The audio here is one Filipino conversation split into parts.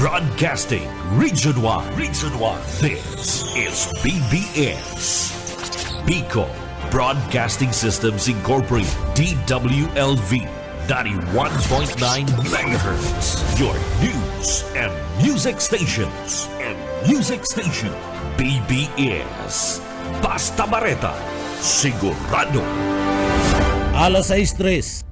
Broadcasting Region 1. Region 1. This is BBS. Bicol Broadcasting Systems Incorporated. DWLV 91.9 MHz. Your news and music stations. BBS. Basta Bareta. Sigurado. Alas 6:03.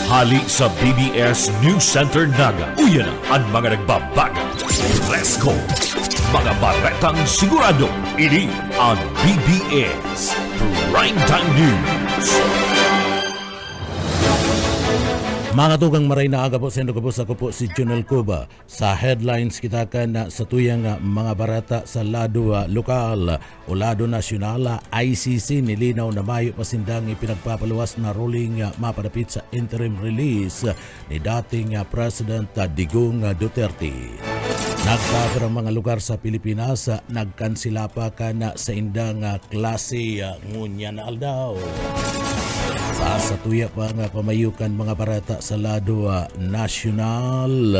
Hali sa BBS News Center Naga. Uyan na ang mga nagbabaga. Let's go! Mga baretang sigurado. Ini ang BBS Primetime News. Mga tugang maray na aga po sa ako po si Junel Cuba. Sa headlines kita na sa tuyang mga barata sa lado lokal o lado nasyonal, ICC nilinaw na mayo pasindang ipinagpapaluwas na ruling mapadapit sa interim release ni dating President Digong Duterte. Nagkakaroon mga lugar sa Pilipinas, nagkansila pa sa indang klase ngunya na aldaw. Sa tuya pa nga pamayukan mga barata sa lado nasyonal.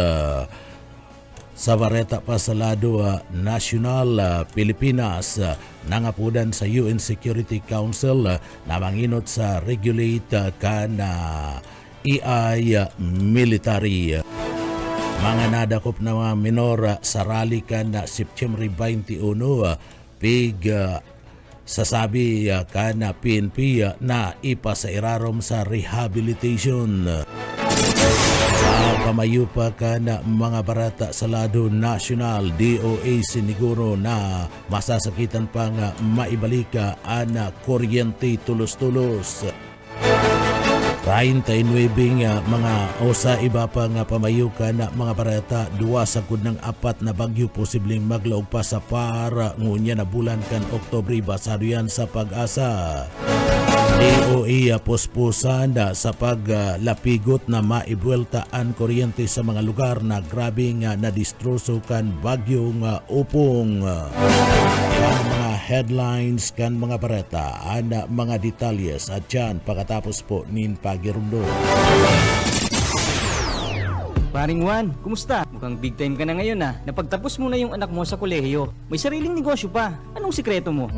Sa bareta pa sa lado nasyonal Pilipinas, nangapudan sa UN Security Council na manginot sa regulate AI military. Mga nadakop na mga minor sa rally na September 21, pig sasabi na PNP na ipa sa irarom sa rehabilitation. Sa pamayo pa na mga barata sa lado nasyonal, DOA siniguro na masasakitan pang maibalik ang kuryente tulos-tulos. 39 mga o sa iba pa nga pamayukan na mga barata, duwa sa ng apat na bagyo posibleng maglaog pa sa para ngunya na bulan kan Oktobre, basado yan sa Pag-asa. DOA pospusan sa paglapigot na maibuelta ang kuryente sa mga lugar na grabing nadistroso kan bagyong upong. Ang mga headlines kan mga barata, ang mga detalyes at yan pagkatapos po nin pagirumdo. Paring Juan, kumusta? Mukhang big time ka na ngayon Napagtapos mo na yung anak mo sa kolehiyo. May sariling negosyo pa. Anong sikreto mo?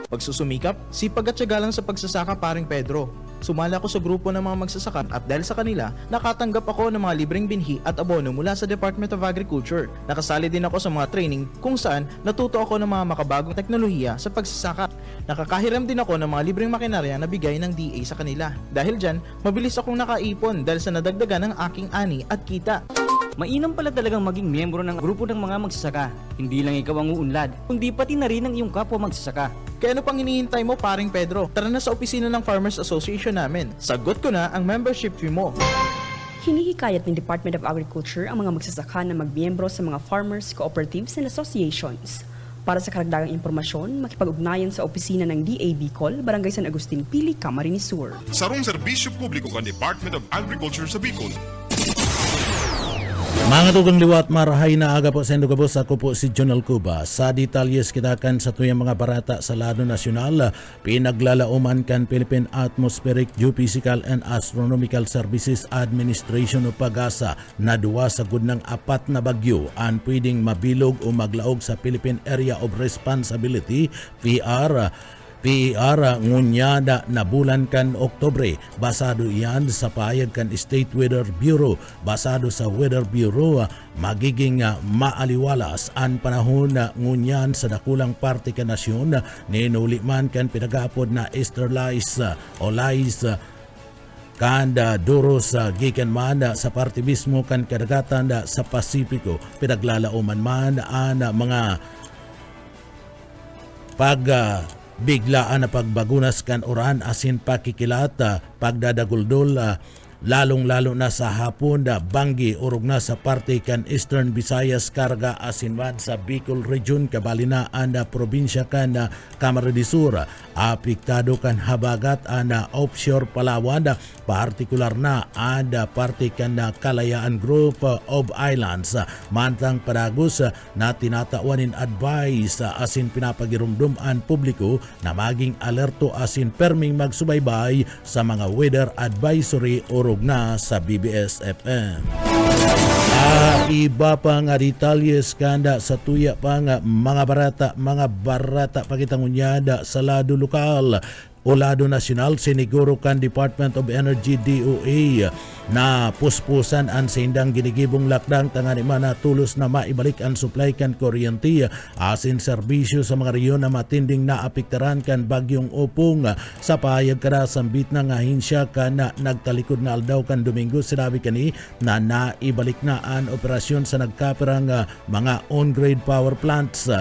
Pagsusumikap, sipag at tiyaga lang sa pagsasaka, paring Pedro. Sumala ako sa grupo ng mga magsasaka at dahil sa kanila, nakatanggap ako ng mga libreng binhi at abono mula sa Department of Agriculture. Nakasali din ako sa mga training kung saan natuto ako ng mga makabagong teknolohiya sa pagsasaka. Nakakahiram din ako ng mga libreng makinarya na bigay ng DA sa kanila. Dahil dyan, mabilis akong nakaipon dahil sa nadagdagan ng aking ani at kita. Mainam pala talagang maging miyembro ng grupo ng mga magsasaka. Hindi lang ikaw ang uunlad, kundi pati na rin ang iyong kapwa magsasaka. Kaya ano pang hinihintay mo, paring Pedro? Tara na sa opisina ng Farmers Association namin. Sagot ko na ang membership fee mo. Hinihikayat ng Department of Agriculture ang mga magsasaka na magmiyembro sa mga farmers, cooperatives and associations. Para sa karagdagang impormasyon, makipag-ugnayan sa opisina ng DA Bicol, Barangay San Agustin Pili, Camarines Sur. Sarong serbisyo publiko ng Department of Agriculture sa Bicol. Mga tugang liwat, marahay na aga po sa Indogabos. Ako po si Junel Cuba. Sa detalyes kitakan sa tuyang mga barata sa lado nasyonal, pinaglalauman kan Philippine Atmospheric, Geophysical and Astronomical Services Administration o Pag-asa na duwa sa ng apat na bagyo ang pwedeng mabilog o maglaog sa Philippine Area of Responsibility, PER ngunyada na bulan kan Oktobre. Basado iyan sa pahayag kan State Weather Bureau. Basado sa Weather Bureau, magiging maaliwalas ang panahon ngunyan sa dakulang parte kan nasyon. Ninuliman kan pinagapod na easterlies o lies kanda duros gikan man sa parte mismo kan kadagatan sa Pasipiko. Pinaglalauman man ang mga biglaan na pagbagunas kan oran asin pakikilata pagdadaguldol lalong-lalo na sa hapon banggi urog na sa parte kan Eastern Visayas karga asin man sa Bicol Region kabalina na probinsya kan Camarines Sur. Apektado kan habagat ana offshore Palawan, partikular na ada parte kan Kalayaan Group of Islands. Mantang Padagos na tinatawanin advice asin pinapagirumdum ang publiko na maging alerto asin perming magsubaybay sa mga weather advisory or durog na sa BBS FM. Iba pa nga detalyes kanda sa tuya pa nga mga barata pakitangunyada sa lado lokal o lado nasyonal siniguro kan Department of Energy DOE na puspusan ang sindang ginigibong lakdang tangani man na tulos na maibalik ang supply kan kuryente asin serbisyo sa mga riyon na matinding naapektaran kan bagyong Opong sa pahayag kada sambit ng ahinsya kan na nagtalikod na aldaw kan Domingo sinabi kani na naibalik na ang operasyon sa nagkapirang mga on-grade power plants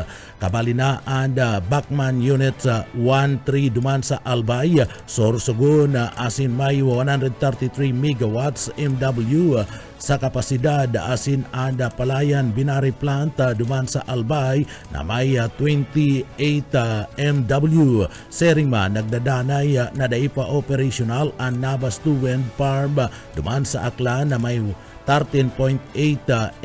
kabali na ang Bachmann Unit 1-3 duman sa Albay, Sorsogon asin may 133 megawatts MW sa kapasidad asin ada Palayan Binari Plant duman sa Albay na may 28 MW. Seringma nagdadanay na daipa operational ang Nabas 2 Wind Farm duman sa Aklan na may 13.8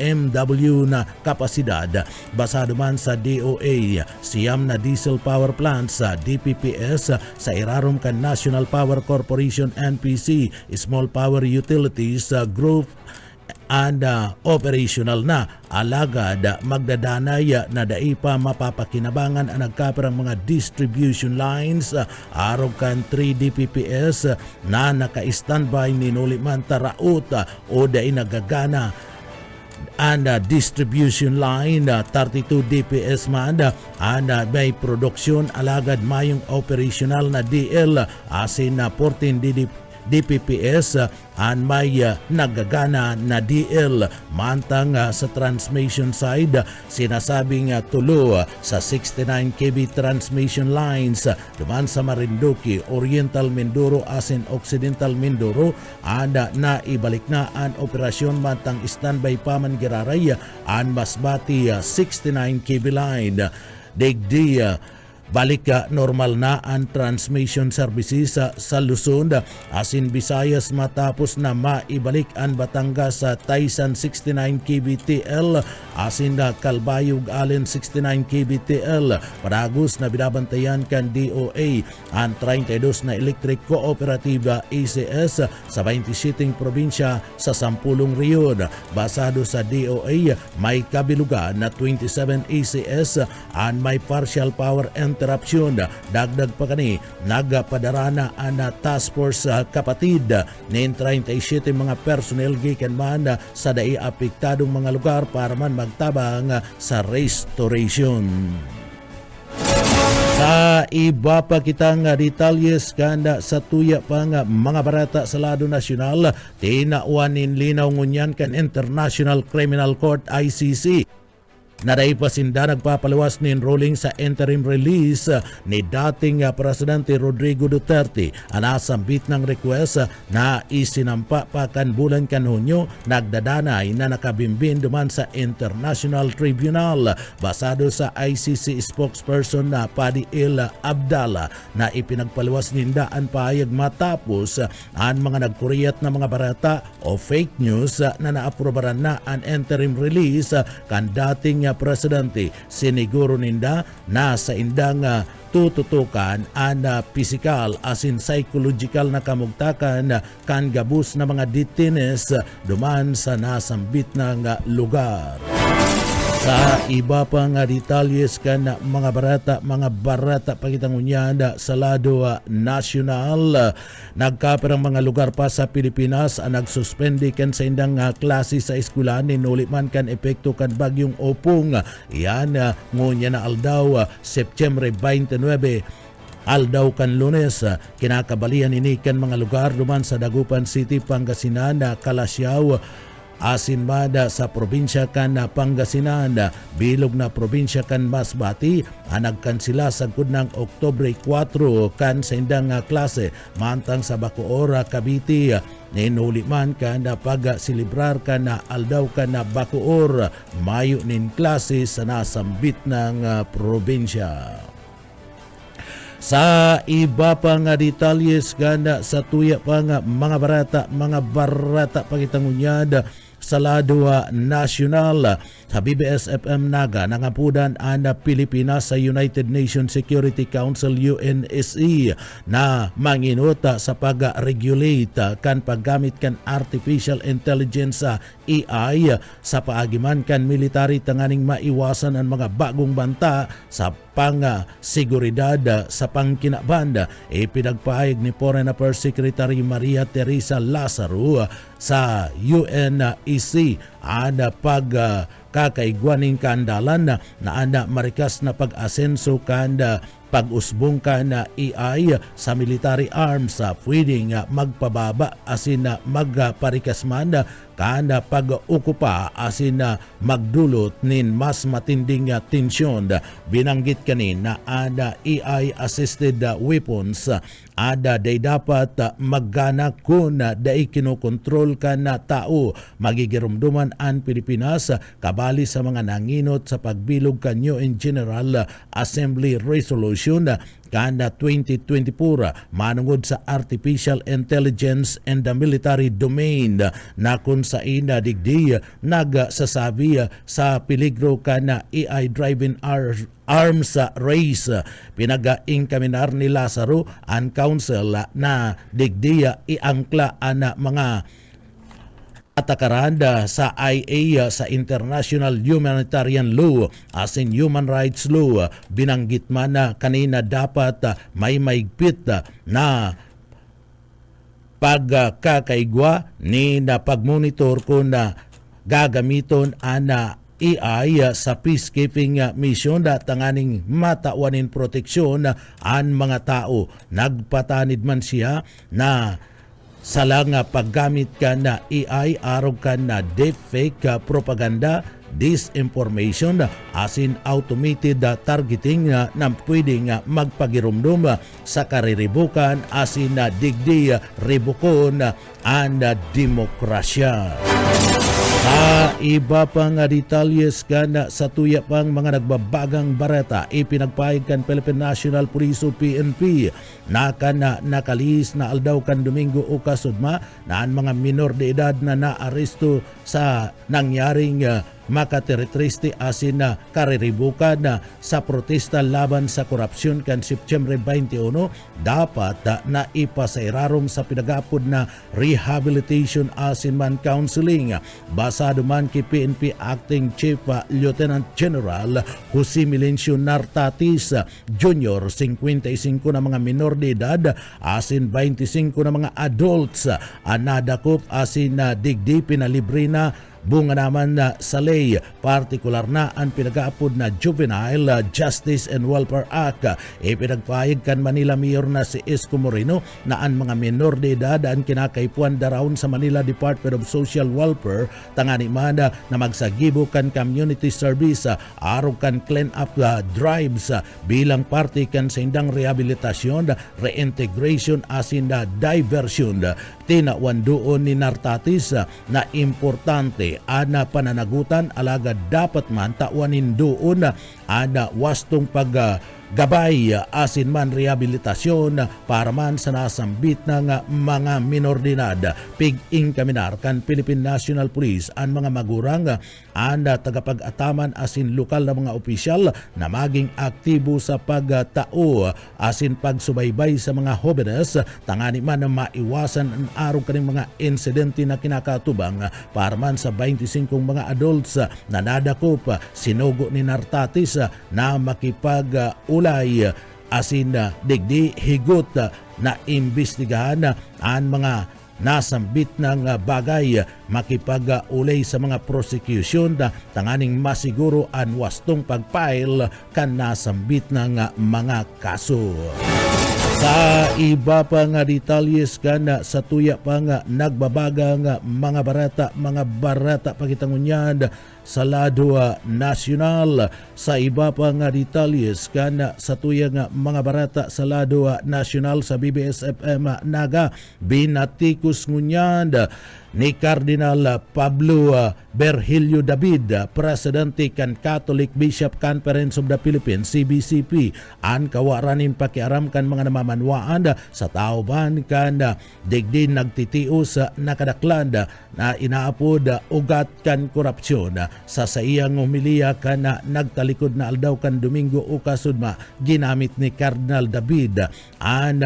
MW na kapasidad. Basado man sa DOA, siyam na diesel power plants sa DPPS sa irarom kan National Power Corporation NPC, Small Power Utilities Group and operational na alagad magdadanay na daipa mapapakinabangan ang nagkapirang mga distribution lines araw kan 3 DPPS na naka-standby ni nuliman taraot o dai nagagana and distribution line 32 DPS man and may produksyon alagad mayong operational na DL asin na 14 DPPS and may nagagana na DL mantang sa transmission side sinasabing tulo sa 69 kV transmission lines duman sa Marinduque, Oriental Mindoro asin Occidental Mindoro and naibalik na ang operasyon mantang standby pa man giraray ang Masbati 69 kV line digdi balik normal na ang transmission services sa Luzon asin Visayas matapos na maibalik ang Batangas sa Taysan 69 kBTL asin Calbayog Allen 69 kBTL paragos na binabantayan kan DOA ang 32 na electric cooperative ACS sa 27 probinsya sa 10 riyon. Basado sa DOA may kabilugan na 27 ACS and may partial power interruption. Dagdag pa kani nagapadarana ang task force kapatid nin 37 mga personnel gikan man sa dai apektadong mga lugar para man magtabang sa restoration. Sa iba pa kitang detalyes kanda sa tuya pa nga mga barata sa lado nasyonal tinauanin linaw ngunyan kan International Criminal Court ICC na dahil pasinda nagpapalawas ni enrolling sa interim release ni dating Presidente Rodrigo Duterte ang nasambit ng request na isinampa pa kan bulan kan Hunyo nagdadanay na nakabimbin duman sa International Tribunal. Basado sa ICC spokesperson na Paddy El Abdallah na ipinagpalawas ninda ang pahayag matapos ang mga nagkuriyat na mga barata o fake news na naaprobaran na ang interim release kan dating Presidente. Siniguro ninda na sa indang tututukan ang physical asin psychological na kamugtakan kan gabus na mga detainees duman sa nasambit ng lugar. Sa iba pang detalyes kan mga barata pakitangunyada sa lado nasyonal nagkapirang mga lugar pa sa Pilipinas ang nagsuspende kan sa indang klase sa eskwelahan ni nuliman kan epekto kan bagyong Opong. Iyan ngunya na aldaw September 29 aldaw kan Lunes kinakabalian ini kan mga lugar duman sa Dagupan City, Pangasinan, Kalasyaw asin mada sa probinsya kan Pangasinan, bilog na probinsya kan Masbati nagkansila sagud ng Oktubre 4 kan sa indang klase mantang sa Bacoor, Cavite ninuliman kan pag-silibrar kan aldaw kan Bacoor Mayo nin klase sa nasambit ng probinsya. Sa iba pang detalles ganda sa tuya pang mga barata pakitangunyad sa lado nasyonal sa BBS-FM Naga nangapudan ang Pilipinas sa United Nations Security Council UNSC na manginuta sa pag-regulate kan paggamit kan artificial intelligence AI sa paagiman kan military tanganing maiwasan ang mga bagong banta sa pang-seguridad sa pangkinabanda. Ipinagpahayag ni Foreign Affairs Secretary Maria Teresa Lazaro sa UNEC ada pagkakaigwaning kandalan na anda marikas na pag-asenso kanda pag-usbong ka na AI sa military arms pwedeng magpababa asin magparikas man kana pag-ukupa asin magdulot nin mas matinding tensyon. Binanggit kanin na ada AI assisted weapons ada day dapat maggana kung day kinokontrol ka na tao. Magigirumduman ang Pilipinas kabali sa mga nanginot sa pagbilog kanyo in General Assembly Resolution kada 2024 manungod sa artificial intelligence and the military domain na kung sa ina digdi nagsasabi sa peligro kana AI driven arms race. Pinag-ingkaminar ni Lazaro ang council na digdi iangkla ang mga atakaranda sa IA sa International Humanitarian Law as in Human Rights Law. Binanggit man na kanina dapat may maigpit na pagkakaigwa ni na pagmonitor kung na gagamiton ana AI sa peacekeeping mission na tanganing matawanin proteksyon ang mga tao. Nagpatanid man siya na sa lang paggamit ka na AI arog ka na deepfake propaganda, disinformation asin automated targeting na pwedeng magpagirumdum sa kariribukan asin digdi ribukon ang demokrasya. Sa iba pang detalyes kan sa tuya pang mga nagbabagang bareta, ipinagpahayag kan Philippine National Police o PNP na nakalis na aldaw kan Domingo o kasudma na ang mga minor de edad na naaresto sa nangyaring makateritriste asin na kariribukan sa protesta laban sa korupsyon kan September 21 dapat na ipasairarom sa pinagapod na rehabilitation asin man counseling. Basado man kay PNP Acting Chief Lieutenant General Jose Milencio Nartatis Jr. 55 na mga minor de edad asin 25 na mga adults anadakop asin digdi pinalibre na bunga naman sa lay, partikular na ang pinag-aapod na Juvenile Justice and Welfare Act. Ipinagpahayag kan Manila Mayor na si Isko Moreno na ang mga menor de edad ang kinakaipuan darawon sa Manila Department of Social Welfare tangani man na magsagibo kan community service arog kan clean up drives bilang parte kan sa indang rehabilitasyon, reintegration asin diversion. Tinawan doon ni Nartatis na importante ana pananagutan alaga dapat man tawanin doon ana wastong paggabay asin man rehabilitasyon para man sa nasambit ng mga minor de edad. Pig-ing kaminar kan Philippine National Police ang mga magurang ana tagapag-ataman asin lokal na mga opisyal na maging aktibo sa pagtao asin pagsubaybay sa mga jóvenes tangani man na maiwasan ang araw kaning mga insidente na kinakatubang para man sa 25 mga adults na nadakop sinugo ni Nartatis na makipag-ulay asin digdi higot na imbestigahan ang mga nasambit ng bagay makipag-ulay sa mga prosecution na tanganing masiguro ang wastong pagfile kan nasambit ng mga kaso. Sa iba pa nga detalyes kan sa tuya pa nga nagbabagang mga barata pagitangunyan sa lado nasyonal. Sa iba pa nga detalyes kan sa tuya nga mga barata sa lado nasyonal sa BBS-FM Naga binatikos ngunyan ni Cardinal Pablo Virgilio David, presidente kan Catholic Bishop Conference of the Philippines CBCP, an kawaranin pakiaram kan mga namamanwaan sa tauban kan digdin nagtitiyo sa nakadaklan na inaapod ugat kan korupsyon sa saiyang humiliya kan nagtalikod na aldaw kan Domingo o kasudma ginamit ni Cardinal David an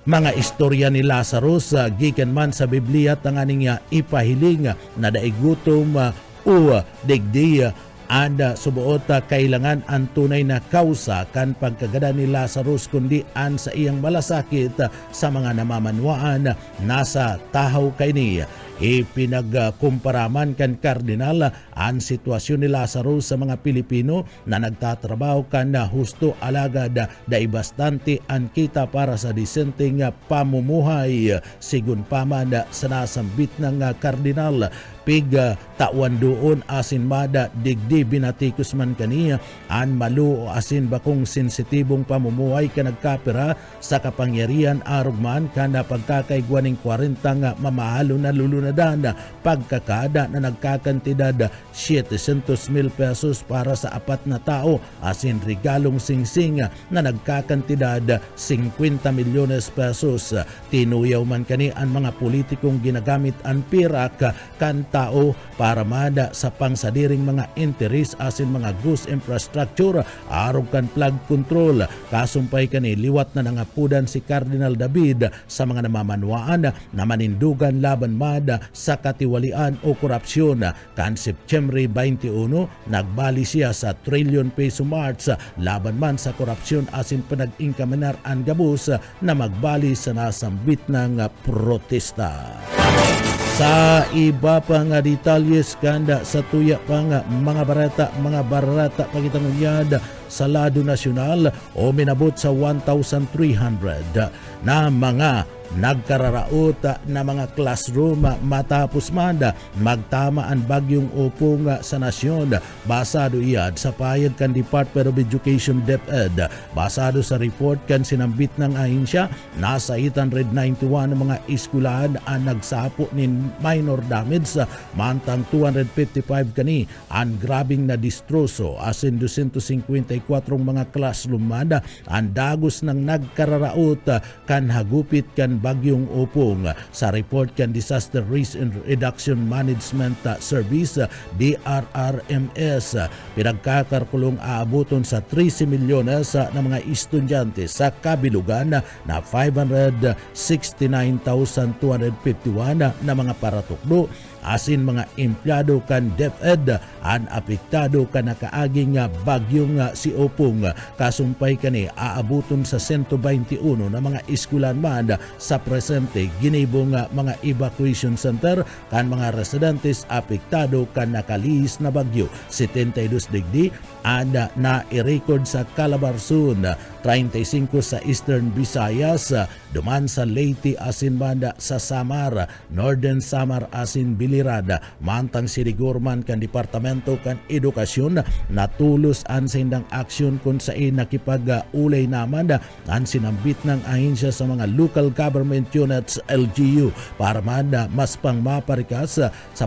mga istorya ni Lazarus gikan man sa Biblia tanganing ipahiling na daigutom o digdi and subuot kailangan ang tunay na kausa kan pagkagada ni Lazarus kundi an sa iyang malasakit sa mga namamanwaan nasa tahaw kay niya. Ipinagkumparaman kan Kardinal ang sitwasyon ni Lazarus sa mga Pilipino na nagtatrabaho kan na husto alagad dai bastante ang kita para sa disenteng pamumuhay sigun paman sa nasambit ng Kardinal pig tawan doon asin mada digdi binatikos man kaniya an maluo asin bakong sensitibong pamumuhay ka nagkapira sa kapangyarihan arugman kana pagkakaigwaning 40 nga mamahalo na lulunadan pagkakada na nagkakantidad 700,000 pesos para sa 4 na tao asin regalong singsing na nagkakantidad 50 milyones pesos. Tinuyaw man kani ang mga politikong ginagamit ang pirak kan tao para mada sa pangsadiring mga interes asin mga goods infrastructure arog kan flood control. Kasumpay kani liwat na nangapudan si Cardinal David sa mga namamanwaan na manindugan laban mada sa katiwalian o korupsyon. Kan September 21 nagbali siya sa trilyon peso march laban man sa korupsyon asin panag-ingkamanar ang gabos na magbali sa nasambit ng protesta. Sa iba pa nga detalyes kanda sa tuya pa nga mga barata pagitangunyad sa Lado Nasyonal o minabot sa 1,300 na mga nagkararaot na mga classroom matapos manda magtama ang bagyong upong sa nasyon. Basado iyad sa payag kan Department of Education DepEd. Basado sa report kan sinambit ng ahinsya, nasa 891 mga eskwelahan ang nagsapo ni minor damage mantang 255 kani ang grabing na distroso asin 254 mga classroom manda ang dagos ng nagkararaot kan hagupit kan bagyong upong. Sa report kan Disaster Risk and Reduction Management Service DRRMS, pinagkakarkulong aabuton sa 13 milyones na mga estudyante sa kabilugan na 569,251 na mga paratukdo asin mga empleyado kan DepEd an apektado kan nakaaging bagyong si Opong. Kasumpay kani aabuton sa 121 na mga eskwelahan man sa presente ginibong mga evacuation center kan mga residentes apektado kan nakalihis na bagyo. 72 digdi ada na i-record sa Calabarzon, 35 sa Eastern Visayas, duman sa Leyte asin banda sa Samar, Northern Samar asin Bilirada. Mantang sinigurman kan Departamento kan Edukasyon natulos ang sindang aksyon kung saan nakipag-ulay naman ang sinambit ng ahensya sa mga local government units LGU para manda mas pang maparikas sa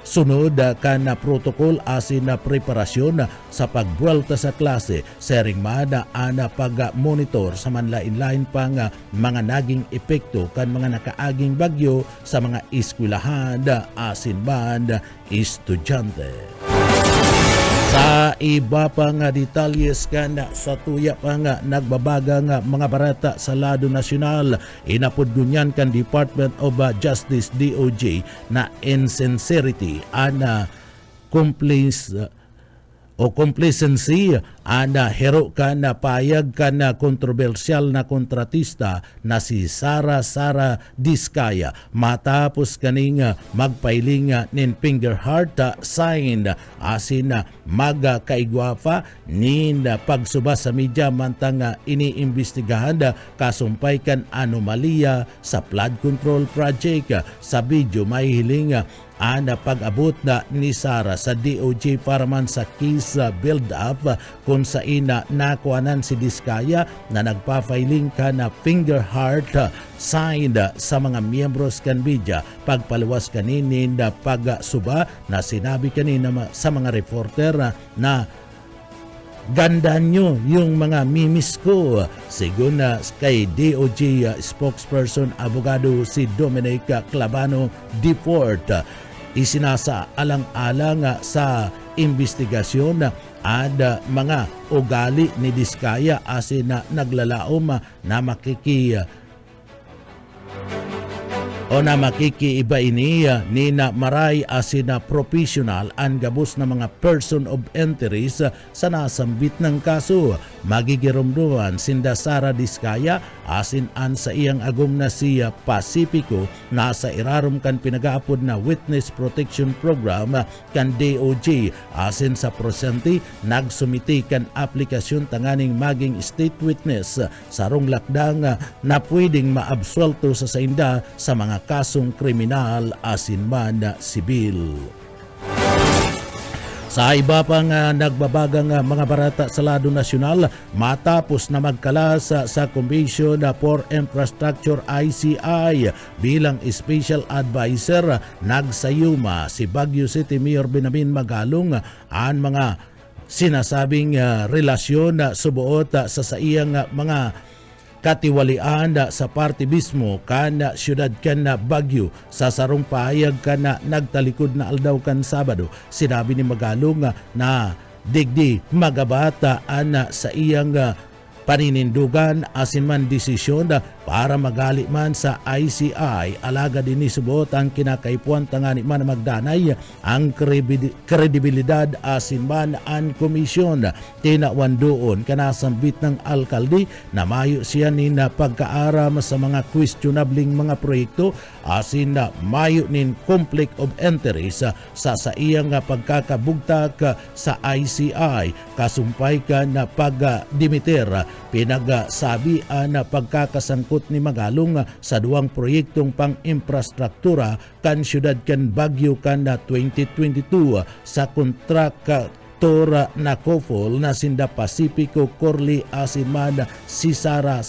sunod kan na protokol asin na preparasyon sa pagbuelta sa klase sering mada ana pag-monitor sa manlain-lain pang mga naging epekto kan mga nakaaging bagyo sa mga eskwelahan asin band estudyante. Sa iba pa nga detalyes kanda sa tuya pa nga nagbabaga nga mga barata sa Lado Nasyonal, inapudgunyan kan Department of Justice DOJ na insincerity ana complacency ana hero ka na payag ka na kontrobersyal na kontratista na si Sara Diskaya matapos kaning magpailing nin finger heart sign asin magkaigwafa nin pagsuba sa media mantang iniimbestigahan kasumpay kan anomalya sa flood control project. Sa video may hiling ang pag-abot na ni Sara sa DOJ para man sa case build-up kung sa ina nakuanan si Diskaya na nagpa-filing ka na finger heart signed sa mga miyembros kan media pagpaluwas kaninin na pagsuba na sinabi kanina sa mga reporter na ganda nyo yung mga mimis ko. Sigun na kay DOJ spokesperson abogado si Dominic Clavano Deport, isinasa alang-alang sa investigasyon at mga ugali ni Diskaya asin na naglalaom na makikiiba ini ni na maray asin na professional ang gabos na mga person of interest sa nasambit ng kaso. Magigirumduan sinda Sara Diskaya asin an sa iyang agom na si Pacifico na sa irarom kan pinagaapod na Witness Protection Program kan DOJ asin sa prosente nagsumiti kan aplikasyon tanganing maging state witness sarong lakdang na pwedeng maabsuelto sa sainda sa mga kasong kriminal asin man sibil. Sa iba pang nagbabagang mga barata sa lado nasyonal, matapos na magkalas sa Commission for Infrastructure ICI bilang Special Advisor, nagsayuma si Baguio City Mayor Benjamin Magalong ang mga sinasabing relasyon subuot sa iyang mga katiwalian sa parte mismo kan siyudad kan Baguio sa sarong pahayag kan nagtalikod na aldaw kan Sabado. Sinabi ni Magalong na digdi magabata sa iyang paninindugan asin man desisyon para magali man sa ICI. Alaga din ni subot ang kinakaipuan tangani man magdanay ang kredibilidad asin man ang komisyon. Tinawan doon kanasambit ng alkalde na mayo siya ni na pagkaaram sa mga questionabling mga proyekto asin na mayo nin conflict of interest sa iyang pagkakabugtak sa ICI. Kasumpay ka na pagdimiter pinagsabi na pagkakasangkot ni Magalong sa duwang proyektong pang-infrastruktura kan siyudad kan Baguio kan 2022 sa kontraktor na Kofol na sinda Pacifico Corley Asiman si Sara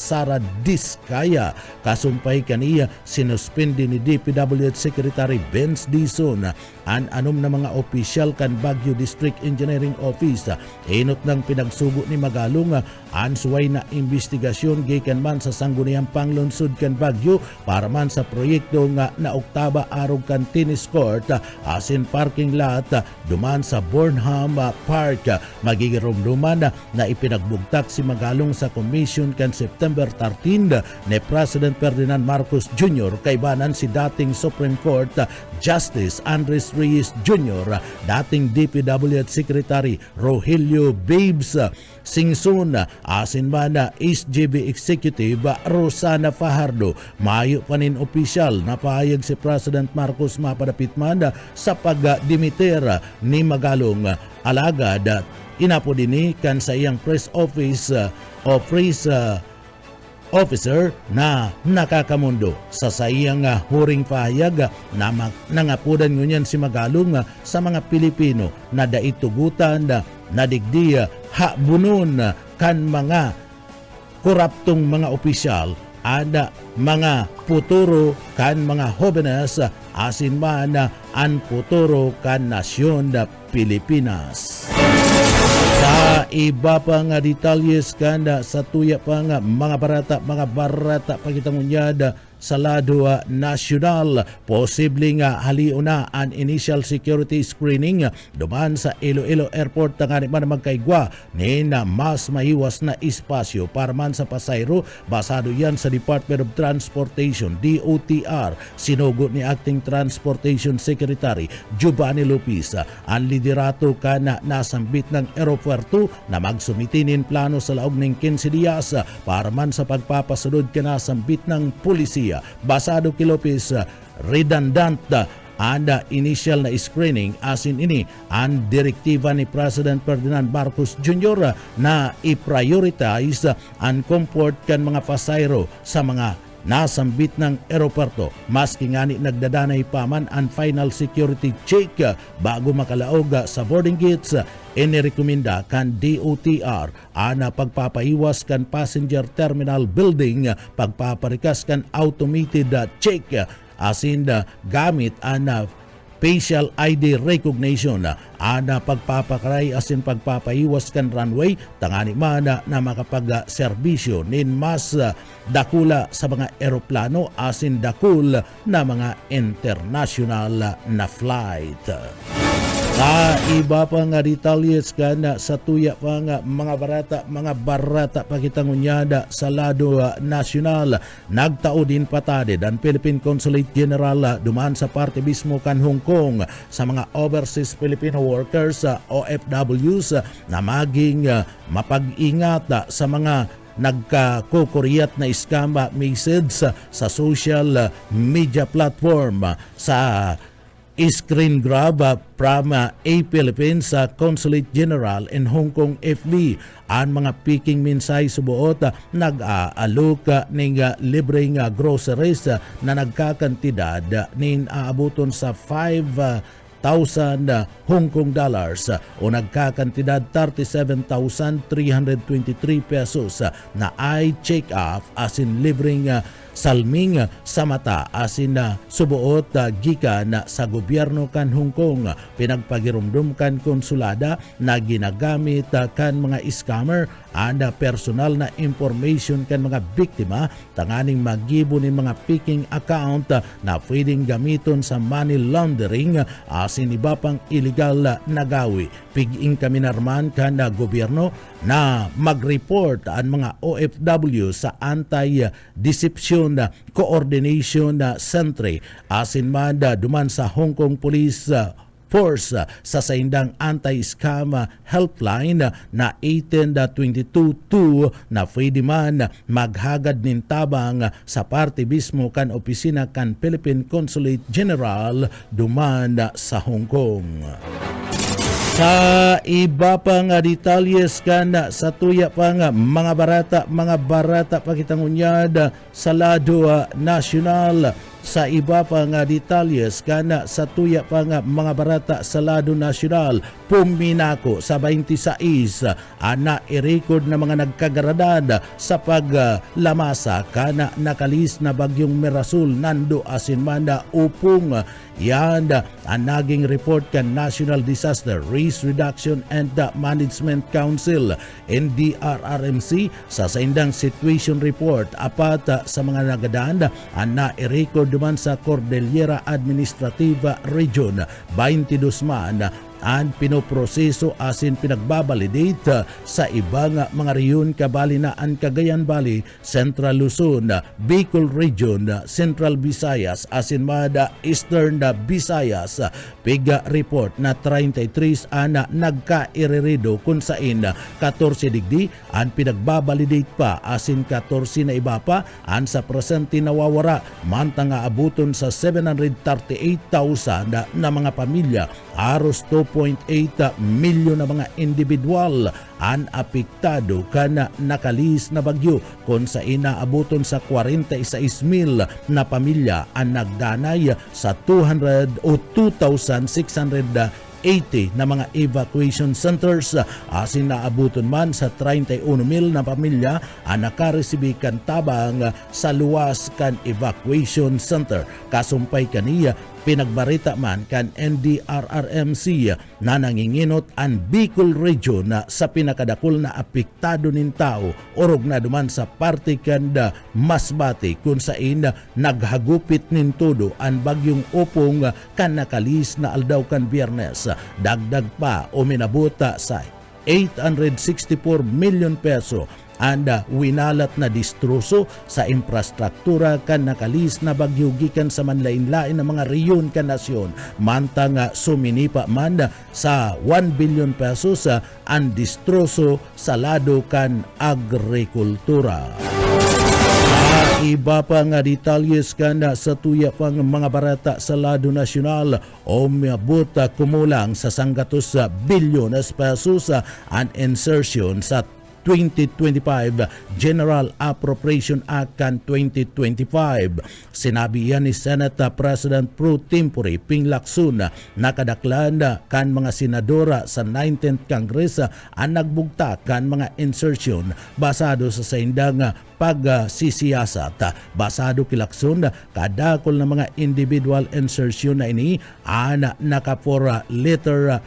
Diskaya. Kasumpay kaniya sinuspindi ni DPWH Secretary Benz Dizon ang anom na mga opisyal kan Baguio District Engineering Office. Inot ng pinagsugo ni Magalong ang suway na investigasyon gikan man sa sangguniang panglungsod kan Baguio para man sa proyekto nga na Oktaba arog kan tennis court asin parking lot duman sa Burnham Park. Magigirumduman na ipinagbugtak si Magalong sa commission kan September 13 ni President Ferdinand Marcos Jr. kaibanan si dating Supreme Court Justice Andres Reyes Jr., dating DPWH Secretary Rogelio Babes Singson, asin man na SGB Executive Rosana Fajardo. Mayo panin opisyal na pahayag si President Marcos mapadapit man sa pagdimiter ni Magalong. Alagad inapo din kan sa iyang press office o press officer na nakakamundo sa sayang huring pahayag na nangapudan ngunyan si Magalong sa mga Pilipino na daitugutan na digdi habunon kan mga koraptong mga opisyal ada mga puturo kan mga hobenes asin man ang puturo kan nasyon na Pilipinas. Sa iba pang detalyes kan sa tuya pang mga barata pagitangunyad sa lado nasyonal, posibleng haliw na ang initial security screening duman sa Iloilo Airport tangani man magkaigwa ni na mas mahiwas na espasyo para man sa pasayro. Basado yan sa Department of Transportation DOTR. Sinugot ni Acting Transportation Secretary Giovanni Lopez ang liderato ka na nasambit ng aeropuerto na magsumitinin plano sa laog ng 15 dias para man sa pagpapasunod ka nasambit ng pulisya. Basado kay Lopez, redundant ang initial na screening asin ini ang direktiba ni President Ferdinand Marcos Jr. na i-prioritize ang comfort kan mga pasayro sa mga nasambit ng eroporto. Maski ngani nagdadanay pa man ang final security check bago makalaog sa boarding gates, inirekomenda kan DOTR ana pagpapaiwas kan passenger terminal building, pagpaparikas kan automated check asin gamit ang facial ID recognition, ana pagpapakaray asin pagpapaiwas kan runway tangani mana na makapag-serbisyo nin mas dakula sa mga eroplano asin dakul na mga international na flight. Sa iba pa nga detalles kan sa tuya pa nga mga barata pakitangunyada sa lado nasyonal, nagtao din patadid ang Philippine Consulate General duman sa parte mismo kan Hong Kong sa mga overseas Filipino workers OFWs na maging mapag-ingat sa mga nagkakukuriyat na scam message sa social media platform. Sa screen grab from A Philippines Consulate General in Hong Kong FB, ang mga piking minsay subuot nag-aalok ning libreng groceries na nagkakantidad nin aabuton sa 5,000 Hong Kong dollars o nagkakantidad 37,323 pesos na ay check off asin libreng salming sa mata asin subuot gikan sa gobyerno kan Hong Kong. Pinagpagirumdum kan konsulada na ginagamit kan mga scammer ang personal na information kan mga biktima tanganing magibo ni mga phishing account na pwedeng gamiton sa money laundering asin iba pang illegal na gawi. Piging kami narman kan gobyerno na mag-report ang mga OFW sa Anti-Deception Coordination Center asin man duman sa Hong Kong Police Force sa saindang anti-scam helpline na 18-22 na pwede man maghagad nin tabang sa parte mismo kan opisina kan Philippine Consulate General duman sa Hong Kong. Sa iba pang detalles kan sa tuya pang mga barata pakitangunyad sa lado nasyonal. Sa iba pang detalles kan sa tuya pang mga barata sa lado nasyonal, puminako sa 26 na i-record na mga nagkagaradad sa paglamasa kan nakalis na bagyong Merasul nando asin manda upong. Yan ang naging report kan National Disaster Risk Reduction and Management Council NDRRMC sa saindang situation report. Apat sa mga nagadaan ang na-record duman sa Cordillera Administrativa Region, 22 man ang pinoproseso asin pinagbabalidate sa ibang mga rehiyon kabali na ang Cagayan Valley, Central Luzon, Bicol Region, Central Visayas asin mada Eastern Visayas. Piga report na 33 ana nagka-irerido kung sain 14 digdi ang pinagbabalidate pa asin 14 na iba pa ang sa presente nawawara mantang abuton sa 738,000 na mga pamilya. Aros 2.8 milyon na mga individual ang apektado kana nakalis na bagyo kung sa inaabuton sa 46,000 na pamilya ang nagdanay sa 2,680 na mga evacuation centers asin naabuton man sa 31,000 na pamilya ang nakaresibikan tabang sa luwas kan evacuation center. Kasumpay kaniya pinagbarita man kan NDRRMC na nanginginot ang Bicol Region sa pinakadakol na apektado nin tao orog na duman sa parte kanda Masbate kung sain naghagupit nin todo ang bagyong Opong kan nakalis na aldaw kan Biyernes. Dagdag pa o minabuta sa 864 million peso and winalat na distroso sa infrastruktura kan nakalis na bagyo gikan sa manlain-lain na mga rehiyon kan nasyon mantang suminipa man sa 1 billion pesos ang distroso sa lado kan agrikultura. Iba pa nga detalles kan sa tuya pang mga barata sa lado nasyonal o miabot kumulang sa 100 bilyon pesos ang insertion sa 2025 General Appropriation Act kan 2025. Sinabi yan ni Senate President Pro Tempore Ping Lacson na kadaklan kan mga senadora sa 19th Congress ang nagbugta kan mga insertion basado sa saindang pagsisiyasat. Basado kay Lacson, kadakol na mga individual insertion na ini naka for letter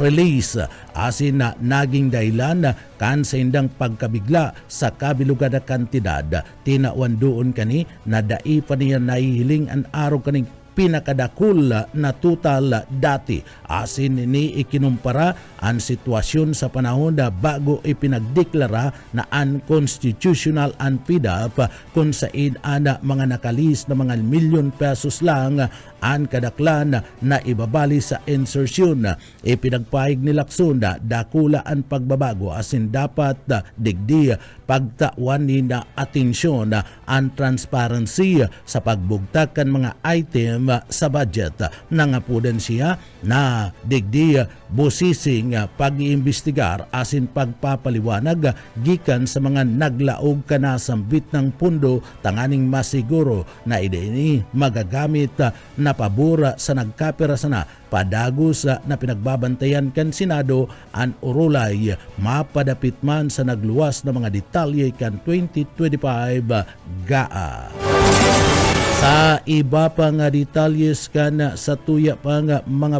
release asin na naging dahilan kan sa indang pagkabigla sa kabilugad na kantidad. Tinawan doon kani na dai pa niya nahihiling ang araw kaning pinakadakul na total dati. Asin ni ikinumpara ang sitwasyon sa panahon na bago ipinagdeklara na unconstitutional ang PDAP kung saan mga nakalis na mga milyon pesos lang ang kadaklan na ibabali sa insertion. Ipinagpahig ni Lacson na dakula ang pagbabago asin dapat digdi pagtawan ni na atensyon ang transparency sa pagbugtakan mga item sa budget. Nangapudan siya na digdi busising pag-iimbestigar asin pagpapaliwanag gikan sa mga naglaog kanasambit ng pundo tanganing masiguro na ini magagamit na pabura sa nagkapirasa na padagos na pinagbabantayan kan Senado ang urulay mapadapit man sa nagluwas na mga detalye kan 2025 GAA. Sa iba pang detalyes kan sa tuya pang mga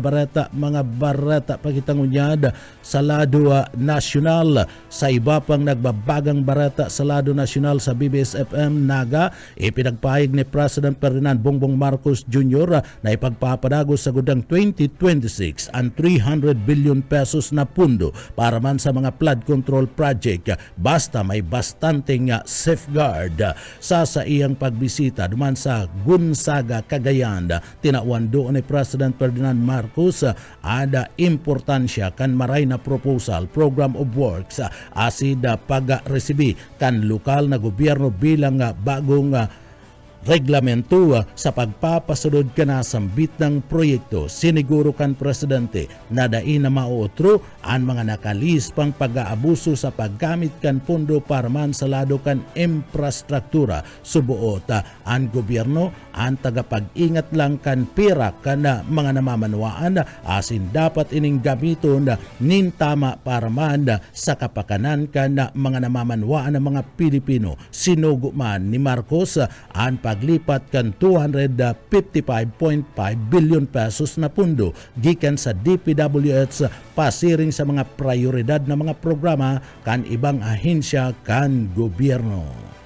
barata pakitangunyad sa lado nasyonal. Sa iba pang nagbabagang barata sa lado nasyonal sa BBS-FM Naga, ipinagpahig ni President Ferdinand Bongbong Marcos Jr. na ipagpapadagos sa gudang 2026 ang 300 billion pesos na pundo para man sa mga flood control project basta may bastanteng safeguard. Sa iyang pagbisita duman sa Gonzaga, Cagayan, tinawan doon ni President Ferdinand Marcos ada importansya kan maray na proposal program of works asid pag-resibi kan lokal na gobyerno bilang bagong reglamento sa pagpapasunod kanasambit ng proyekto. Siniguro kan Presidente na dain na mauutro ang mga nakalis pang pag-aabuso sa paggamit kan pondo para man sa lado kan infrastruktura. Subuot ang gobyerno ang tagapag-ingat lang kan pera kan mga namamanwaan asin dapat ining gamiton nintama para man sa kapakanan kan mga namamanwaan ng mga Pilipino. Sinugo man ni Marcos ang paglipat kan 255.5 billion pesos na pundo gikan sa DPWH pasiring sa mga prioridad na mga programa kan ibang ahensya kan gobyerno.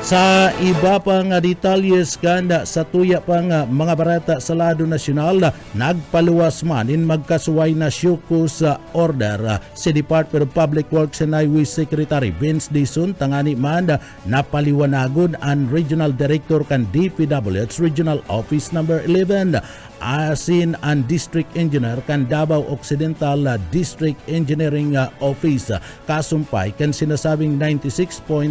Sa iba pang detalyes kan sa tuya pang mga barata sa lado nasyonal, nagpaluwas man in magkasuway na syuko sa order si Department of Public Works and Highways Secretary Vince Dizon tangani man napaliwanagon ang Regional Director kan DPWH Regional Office number 11 asin ang District Engineer kan Davao Occidental District Engineering Office. Kasumpay kan sinasabing 96.5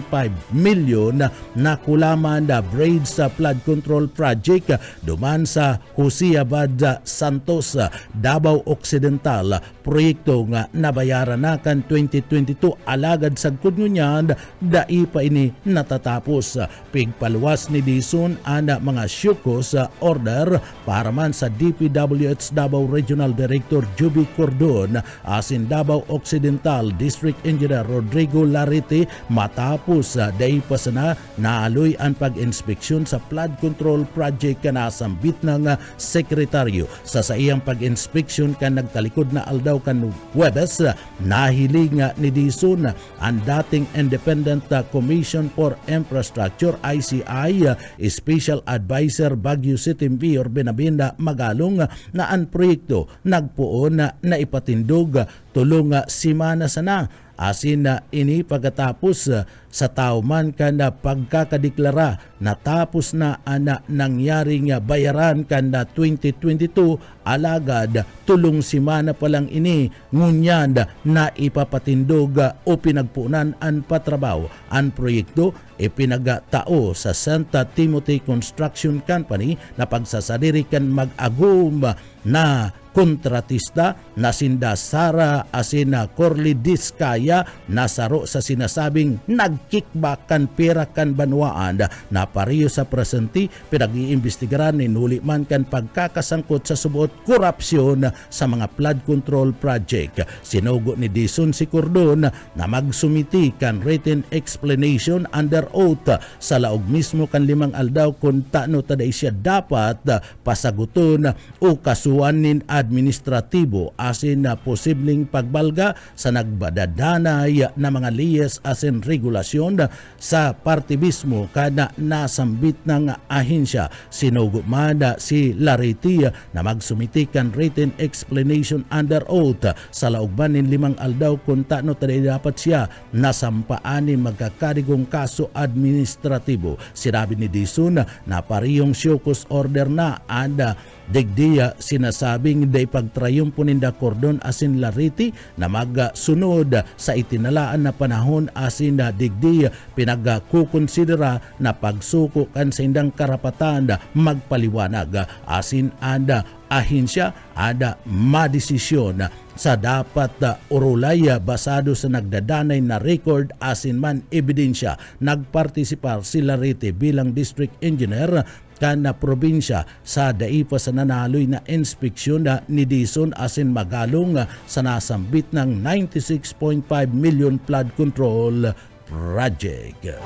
million na kulaman na bridge sa flood control project duman sa Josiabad Santos, Davao Occidental. Proyekto nga nabayaran na kan 2022 alagad sa kudngunyan dai pa ini natatapos. Pigpaluwas ni Dizon ang mga syuko sa order para man sa DPWH Davao Regional Director Juby Cordon asin Davao Occidental District Engineer Rodrigo Larete matapos dai pa sana naaloy ang pag-inspeksyon sa flood control project kanasambit ng sekretaryo. Sa iyang pag-inspeksyon kan nagtalikod na aldaw kan Huwebes, nahiling ni Dizon ang dating Independent Commission for Infrastructure ICI Special Advisor Baguio City Mayor Benabinda Magalong na ang proyekto nagpuon na ipatindog tulong simana sana asin na ini pagkatapos sa tauman kan na pagkakadeklara natapos na ana nangyaring bayaran kan na 2022 alagad tulong simana pa lang ini ngunyan na ipapatindog o pinagpunan ang patrabaho ang proyekto ipinagatao sa Santa Timothy Construction Company na pagsasadiri kan mag-agum na kontratista na sinda Sara Asina Corley Diskaya nasaro sa sinasabing nagkickbackan pera kan banwaan na pareho sa presenti pinag-iimbestigaran ni nuli man kan pagkakasangkot sa subuot korupsyon sa mga flood control project. Sinugo ni Dison si Cordon na magsumiti kan written explanation under oath sa laog mismo kan 5 aldaw kung tano taday siya dapat pasaguton o kasuanin administratibo asin na posibleng pagbalga sa nagbadadanay na mga liyes asin regulasyon sa partibismo kada nasambit ng ahensya. Sinugo man si Larity na magsumiti kan written explanation under oath sa laogban nin 5 aldaw kung tano taday dapat siya nasampaani magkakadigong kaso administratibo. Sinabi ni Dison na parehong syukus order na ada digdiya sinasabing day pagtrayumpo ninda Cordon asin Larity na magsunod sa itinalaan na panahon asin na digdiya pinagkukonsidera na pagsuko kan sa indang karapatan magpaliwanag asin ada ahensya ada madesisyon sa dapat urulay basado sa nagdadanay na record asin man ebidensya. Nagpartisipar si Larity bilang district engineer kana probinsya sa daipa sa nanaloy na inspeksyon ni Dison asin magalong sa nasambit ng 96.5 million flood control project.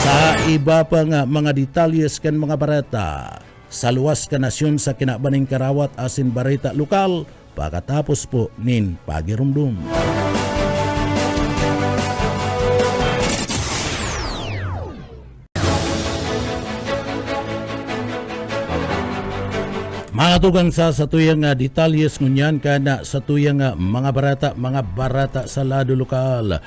Sa iba pang mga detalyes kan mga barata sa luwas ka nasyon sa kinabaning Karawat asin barita lokal pagkatapos po nin pagirumdum. Mga tugang sa tuyang detalyes ngunyan kana sa tuyang mga barata sa lado lokal.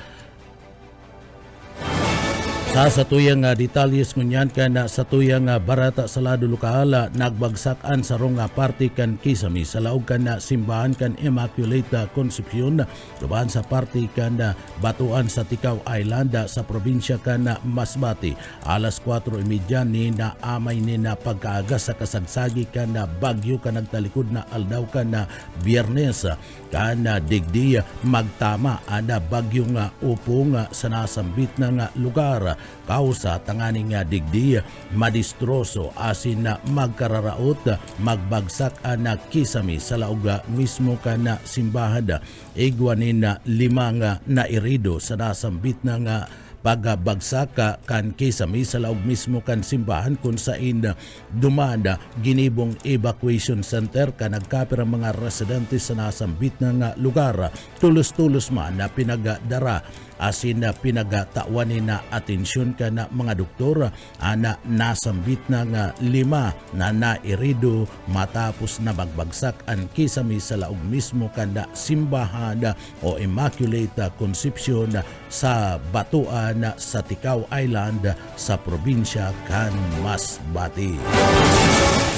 Sa tuyang detalyes ngunyan kana sa tuyang barata sa lado lokal nagbagsakan sa rong party kan Kisami sa laog kan simbahan kan Immaculate Concepcion duban sa party kan Batuan sa Tikaw Island sa probinsya kan Masbate. Alas 4:30 ni na amay ni na pagkaaga sa kasagsagi kan bagyo kan nagtalikod na aldaw kan Biyernes kan digdi magtama ana bagyo nga upong sa nasambit na lugar. Kausa tanganing digdi madistroso asin na magkararaot magbagsak na Kisami sa laog mismo kan simbahan. Igwanin na 5 na irido sa nasambit na pagbagsak kan Kisami sa laog mismo kan simbahan kung saan dumanda ginibong evacuation center ka nagkapira mga residente sa nasambit ng lugar. Tulos-tulos man na pinagadara asin na pinagatawanin na atensyon ka na mga doktor ana nasambit ng 5 na nairido matapos na magbagsak ang Kisami sa laog mismo kan simbahan o Immaculate Concepcion sa Batuan sa Tikaw Island sa probinsya kan Masbate.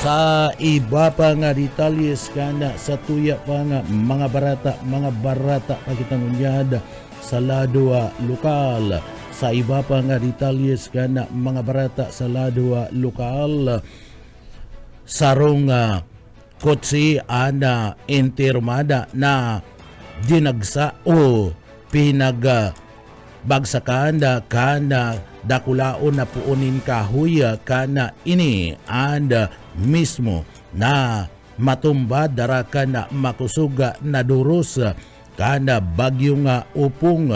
Sa iba pa nga detalyes kana sa tuya pa nga mga barata pakitangunyad sa lado lokal. Sa iba pa nga detalyes kana mga barata sa lado lokal sarong kotse ana intermada na dinagsa o bagsakan kana dakulaon na puunin kahoy kana ini and mismo na matumba dara na makusuga na duros kana bagyo nga upong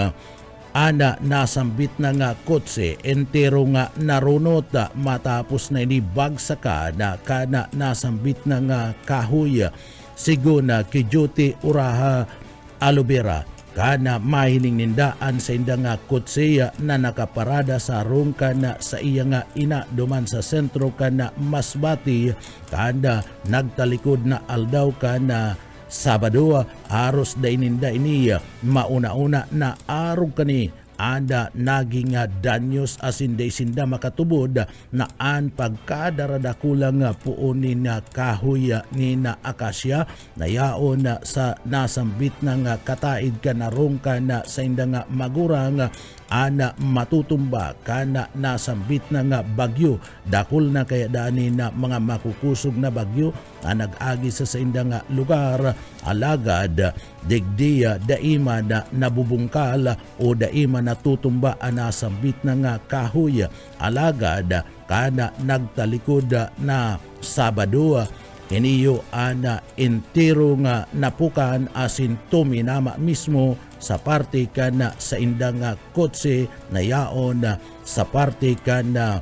ana nasambit na nga kotse entero nga narunot matapos na inibagsaka na kana nasambit na nga kahoy siguna kijuti uraha alubera kana mahiling nindaan sa inda nga kotse na nakaparada sa rong kana sa iya nga ina duman sa sentro kana Masbate kana nagtalikod na aldaw kana Sabado aros da ininda ini mauna-una na arog kani anda naging danyos asin day sinda makatubod na an pagkadarada kulang puunin kahoy ni na akasya na yaon sa nasambit ng kataid ka narong ka na sa indang magurang ana matutumba kana nasambit na nga bagyo dakul na kaya daanin na mga makukusog na bagyo na nag-agi sa indang lugar alagad digdiya daima na nabubungkal o daima natutumba nasambit na nga kahoy alagad kana nagtalikod na Sabado kiniyo ana entero nga napukan asin tuminama mismo sa parte kana sa indang kotse na yaon sa parte kana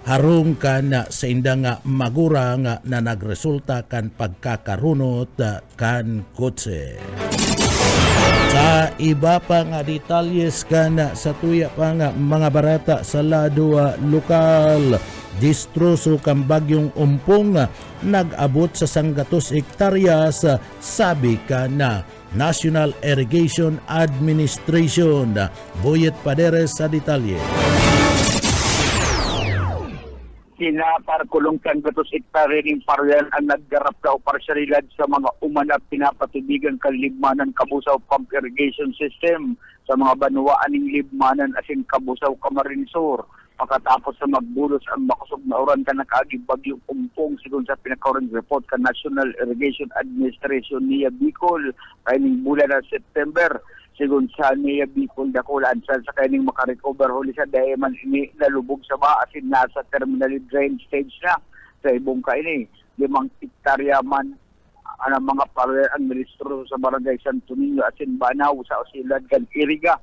harong kana sa indang magurang na nagresulta kan pagkakarunot kan kotse. Sa iba pa nga detalyes kana sa tuya pa nga mga barata sa lado lokal, distroso kang bagyong umpong nag-abot sa 100 hektaryas sabi ka na National Irrigation Administration. Boyet Paderes sa detalye. Sinaparkulong 100 hektare ring paryan ang naggarap daw parsyalidad sa mga umanap pinapatubigan kalibmanan kabusaw pump irrigation system sa mga banwaan ng libmanan asin kabusaw Camarinesor. Pagkatapos sa magbulos ang makusog na uran ka nakaaging bagyong umpong sigon sa pinakaurang report ka National Irrigation Administration niya Bicol kaining bulan ng September. Sigon sa niya Bicol dakulaan sa kaining makarecover huli sa dayaman ini nalubog sa maasin nasa terminal drain stage na sa ibong kaini 5 hektarya man ang mga ang ministro sa barangay Santo Niño asin Banaw sa Osilad kan Iriga.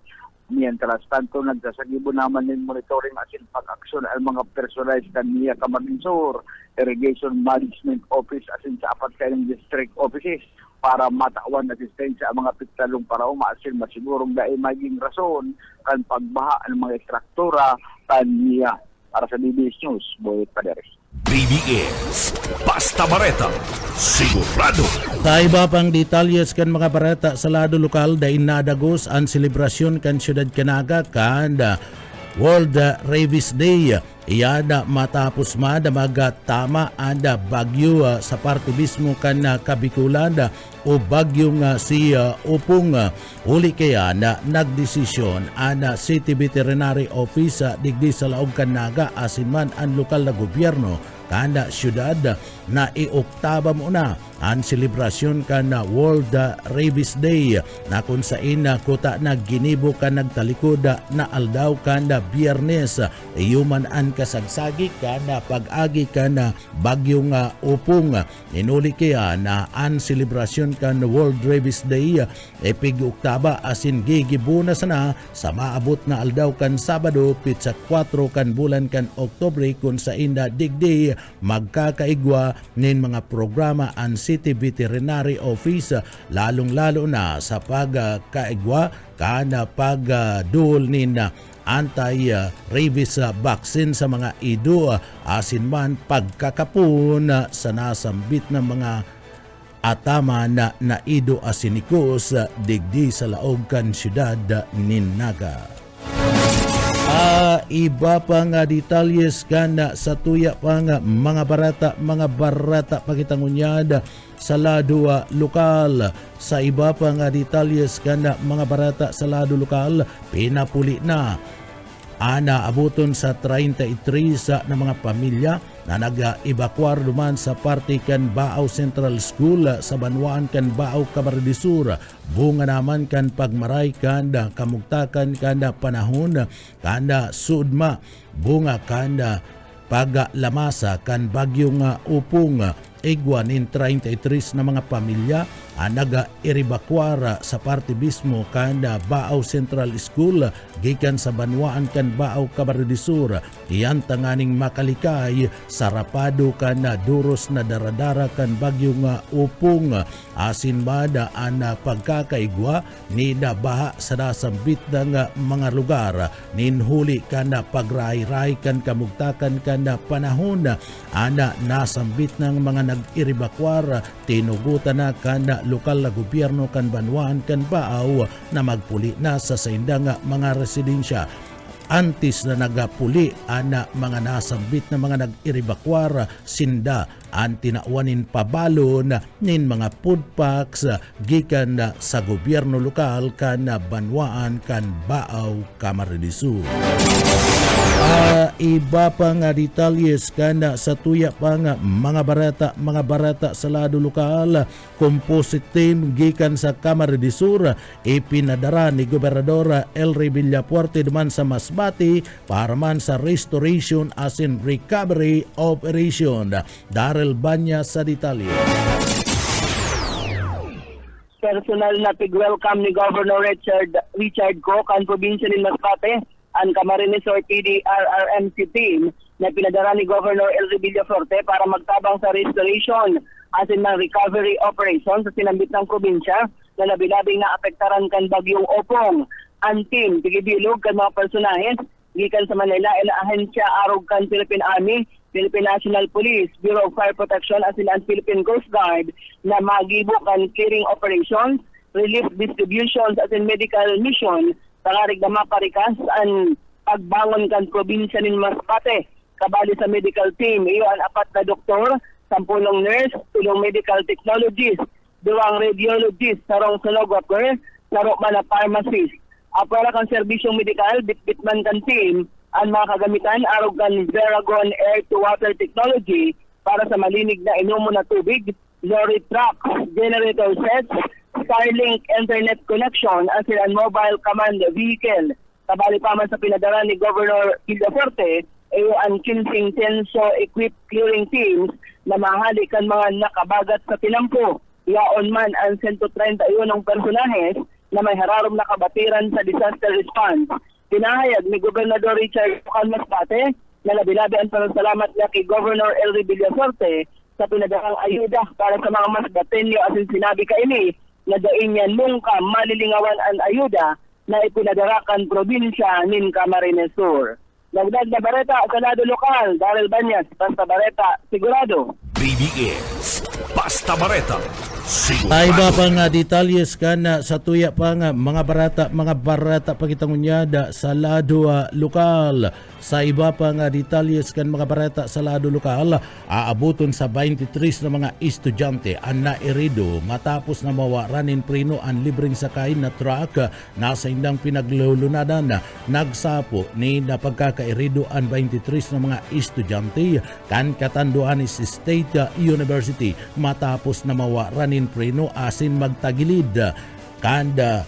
Mientras tanto, nagsasagibo naman ng monitoring asin pag-aksyon ang mga personalized kaniya Camarinesor, Irrigation Management Office asin sa apat kayong district offices para matawan asistensya ang mga piktalong para umaasin masigurong dahil maging rason kan pagbaha ng mga ekstruktura kaniya. Para sa DBS News, Boyet Paderes. BBS Basta Bareta sigurado. Sa iba pang detalyes kan mga barata sa lado lokal da inadagos ang selebrasyon kan Siyudad Canaga kan World Rabies Day. Iyada matapos magatama anda bagyo sa parte mismo kan Kabikulan o bagyo nga si Upong. Uli kaya na nagdesisyon ana City Veterinary Office digdi sa laog Canaga asin man ang lokal na gobyerno kada syudad na i-oktaba mo na ang selebrasyon ka na World Rabies Day na kung sain na kuta na ginibo ka nagtalikod na aldaw ka na Biyernes iyuman ang kasagsagi ka na pag-agi ka na bagyong upong. Inuli kaya na ang selebrasyon ka na World Rabies Day pig-oktaba asin gigibuna sana sa maabot na aldaw kan Sabado pitsa 4 kan bulan kan Oktobre kung sain na digdi magkakaigwa nin mga programa ang City Veterinary Office lalong-lalo na sa pagkaigwa kana pagduol nin anti-rabies vaccine sa mga ido asin man pagkakapun sa nasambit ng mga atama na ido asinikos digdi sa laog kan siyudad nin Naga. Iba pa nga detalyes kana sa tuya pa nga mga barata pakitangunyad sa lado lokal. Sa iba pa nga detalyes kana mga barata sa lado lokal pinapuli na ana abuton sa 33 sa na mga pamilya na nag-evacuar duman sa parte kan Baaw Central School sa Banwaan kan Baaw Camarinesor. Bunga naman kan pagmaray kanda kamugtakan kanda panahon kanda sudma bunga kanda paglamasa kan bagyong upong igwa nin 33 na mga pamilya naga-evacuar sa parte mismo kanda Baaw Central School gikan sa Banwaan kan Baaw Camarinesor. Iyan tanganing makalikay sa rapado kan duros na daradara kan bagyong upong asin bada ang pagkakaigwa ni baha sa nasambit ng mga lugar ninhuli kan pagray-ray kan kamugtakan kan panahon ana nasambit ng mga nag-evacuar tinugutan na kan lokal na gobyerno kan Banwaan kan Baaw na magpuli na sa saindang mga residensya. Antes na nagapuli ana mga nasambit na mga nag-iribakwar sinda ang tinawanin pabalon nin mga food packs gikan sa gobyerno lokal kan Banwaan kan Baaw, Camarines Sur. Iba pa nga detalyes kan sa tuya pa nga mga barata sa lado lokal, composite team gikan sa Camarines Sur ipinadara ni Gobernador Elry Villapuerte duman sa Masbate para man sa restoration as in recovery operation. Darrell Banya sa detalye. Personal na tig-welcome ni Governor Richard Cook ang probinsya ni Masbate ang Camarines Sur PDRRMC team na pinadala ni Governor Elry Villafuerte para magtabang sa restoration as in ng recovery operation sa sinambit ng probinsya na labi-labing naapektaran kan bagyong Opong. Ang team tigibilog kan mga personahes gikan sa Manila ila ahensya arog kan Philippine Army, Philippine National Police, Bureau of Fire Protection as in ang Philippine Coast Guard na magibo kan clearing operations, relief distributions as in medical mission pangarig na maparikas ang pagbangon kan probinsya ni Masbate. Kabali sa medical team, iyo ang 4 na doktor, 10 nurse, 3 medical technologists, 2 radiologists, 3 sonographer, 3 man na pharmacist. Para kan serbisyong medikal, bitbit man kan team, ang mga kagamitan arog kan Veragon air to water technology para sa malinig na inumo na tubig, lorry trucks, generator sets, Starlink internet connection as in ang mobile command vehicle. Kabali pa man sa pinadala ni Governor Villafuerte ang 15 tenso-equipped clearing teams na mahalik ang mga nakabagat sa tinampo. Yaon man ang 131 ng personahes na may hararom na kabatiran sa disaster response. Pinahayag ni Gobernador Richard Masbate na labi-labi ang pasasalamat niya kay Governor Elry Villafuerte sa pinadalang ayuda para sa mga Masbateño as in sinabi kaini na daing niya nungka malilingawan ang ayuda na ipinadarakan probinsya nin Camarines Sur. Nagdag na bareta sa lado lokal, Darrell Banyas, Basta Bareta, sigurado. BBS Basta Bareta sigurado. Ay ba pa nga detalyes kan sa tuya pa nga mga barata pagitangunyada sa lado lokal. Sa iba pa nga detalyes kan mga barata sa lado lokal, aabuton sa 23 na mga estudyante ang nairido matapos na mawaranin preno ang libreng sakay na truck na sa indang pinaglulunadan. Nagsapo ni napagkakairido ang 23 na mga estudyante kan Catanduanes State University matapos na mawaranin preno asin magtagilid kanda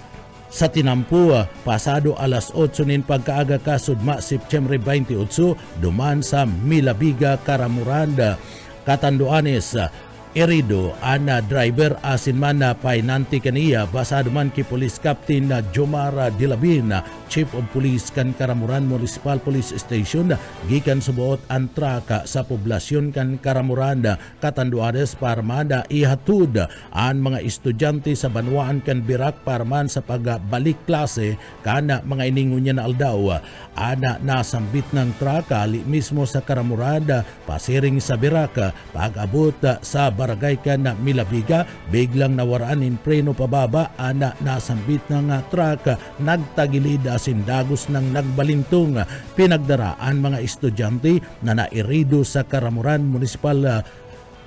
sa tinampo pasado alas 8 nin pagkaaga kasudma September 28 duman sa Milabiga, Caramuranda, Catanduanes. Erido ana driver asin man na painanti kaniya basado man ki Police Captain na Jomara Dilabin, Chief of Police kan Karamuran Municipal Police Station gikan subuot ang traka sa poblasyon kan Karamuran, Catanduanes para manda ihatud ang mga estudyante sa Banwaan kan Birak para man sa pagbalik klase kana mga iningon niya na aldaw. Ana nasambit ng traka ali mismo sa Karamuran pasiring sa Birak pag-abot sa barangay kan na Milabiga biglang nawaraan in preno pababa ana nasambit ng truck nagtagilid asin dagos ng nagbalintong pinagdaraan mga estudyante na nairido sa Karamuran Municipal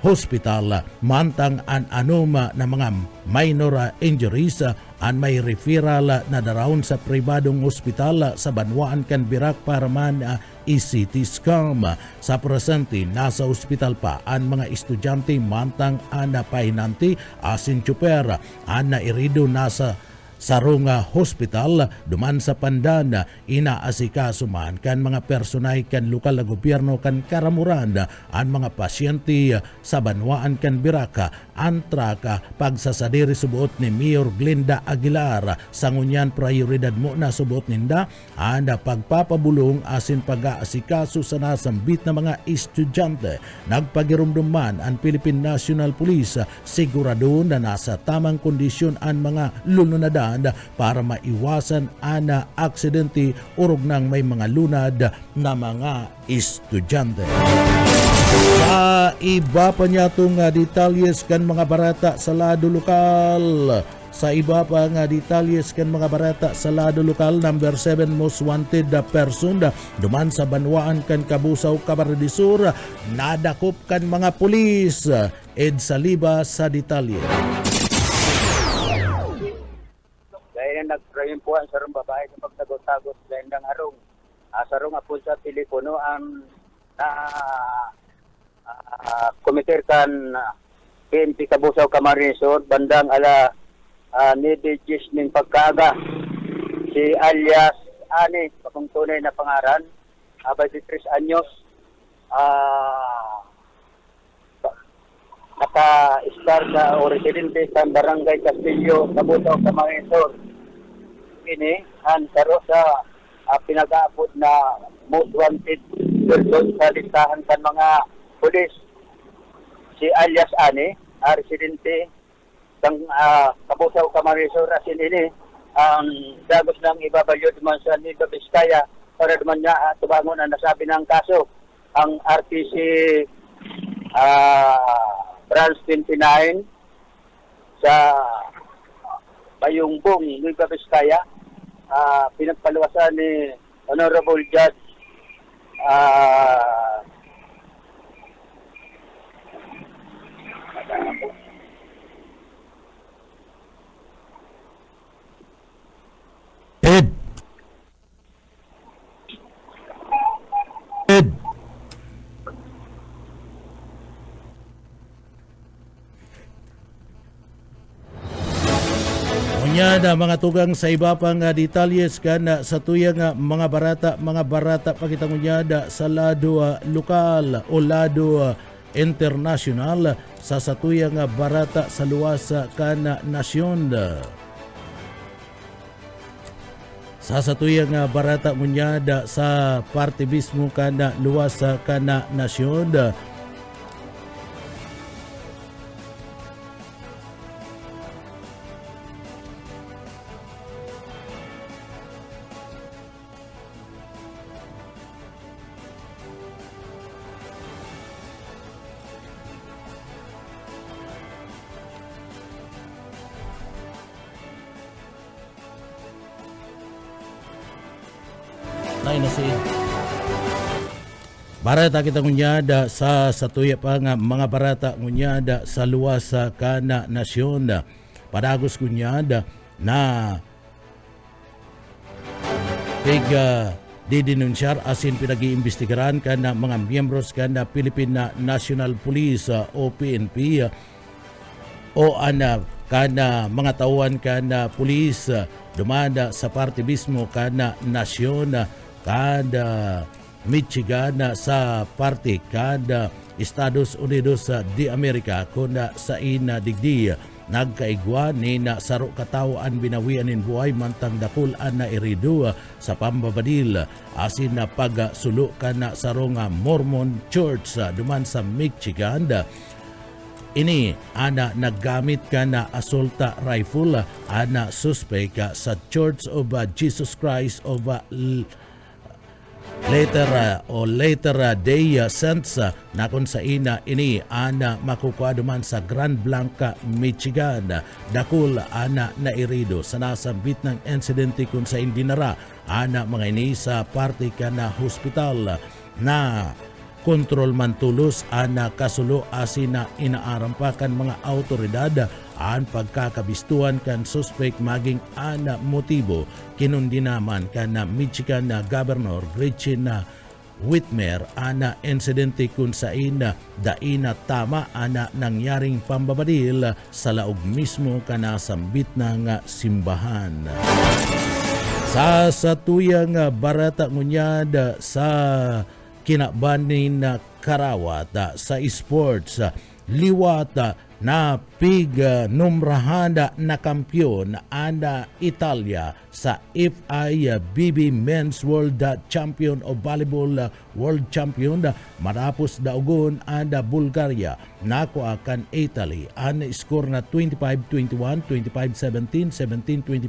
Hospital mantang an anuma na mga minor injuries an may referral na darawon sa pribadong ospital sa Banwaan kan Birak para man CT scan. Sa presente nasa ospital pa ang mga estudyante mantang ana painanti asin tsuper an nairido nasa Sarunga Hospital duman sa Pandan inaasikaso man kan mga personay kan lokal na gobyerno kan Karamuran ang mga pasyente sa Banwaan kan Birak antraka pagsasadiri subuot ni Mayor Glenda Aguilar sa ngunyan prioridad mo na subuot ninda anda pagpapabulong asin pag-aasikaso sa nasambit na mga estudyante. Nagpagirumduman ang Philippine National Police sigurado na nasa tamang kondisyon ang mga lulunadan para maiwasan ana aksidente urog nang may mga lunad na mga estudyante. Sa iba pa niya itong detalyes kan mga barata sa lado lokal. Sa iba pa nga detalyes kan mga barata sa lado lokal, number 7 most wanted person duman sa Banwaan kan Kabusaw, Camarines Sur, nadakop kan mga pulis. Ed Saliba sa detalye. Dahil nag-frame po ang sarong babae sa pagtagos-tagos dahil ng harong. Sarong po sa telepono ang komiter kan PNP Kabusaw, Camarines Sur, bandang ala Nidijis ng pagkaaga. Si alias Ani, kapang tunay na pangaran, 23 anyos, naka-star sa o residente sa Barangay Castillo, Kabusaw, Camarines Sur. Ini, ang saro sa pinag-aabot na most wanted person sa listahan kan mga pulis. Si alias Ani, residente ng Kabusaw, Camarines Sur, asin ini ang dagos ng ibabalyo naman sa Nito Vizcaya para naman niya tubangon ang nasabi ng kaso. Ang RTC branch 29 sa Bayungbong, Nito Vizcaya, pinagpaluwasan ni Honorable Judge Ed. Unya mga tugang sa iba pang detalyes kan sa tuyang mga barata pakita ngunyada sa lado lokal o lado international sa satuyang barata sa luwas kan nasyon. Sa satuyang barata ngunyada sa parte mismo kan luwas kan nasyon. Barata kita ngunyada sa satuya pa nga mga barata ngunyada sa luwas kana nasyon. Padagos ngunyada na didinunsyar asin pinag-iimbestigaran kana mga miyembros kana Philippine National Police o PNP o kana mga tauhan kana pulis dumada sa parte mismo kana nasyon kada Michigan sa parte kada Estados Unidos di Amerika kuna sa ina digdi nagkaigwa ni na saro katawaan binawian in buhay mantang dakulan na irido sa pambabadil asin na pagsulo kana sarong Mormon Church duman sa Michigan. Ini ana naggamit ka na assault rifle ana suspect sa Church of Jesus Christ of Later Day Saints na kung sa ina ini ana makukuha duman sa Grand Blanca, Michigan. Dakul ana nairido sa nasambit ng insidente kung sa indinara ana mga ini sa parte ka na hospital na kontrol man tulos ana kasulo asin na inaarampakan mga autoridad ang pagkakabistuhan kan suspect maging ana motibo kinundi naman kan Michigan na Governor Gretchen Whitmer ana insidente kung sa ina daina tama ana nangyaring pambabadil sa laog mismo kana sambit ng simbahan. Sa satuyang barata ngunyad sa kinabanin na karawat sa sports liwat na numrahanda na kampyon ana Italia sa FIBB Men's World Champion o Volleyball World Champion matapos daugon ana Bulgaria nako akan Italy ang score na 25-21, 25-17, 17-25,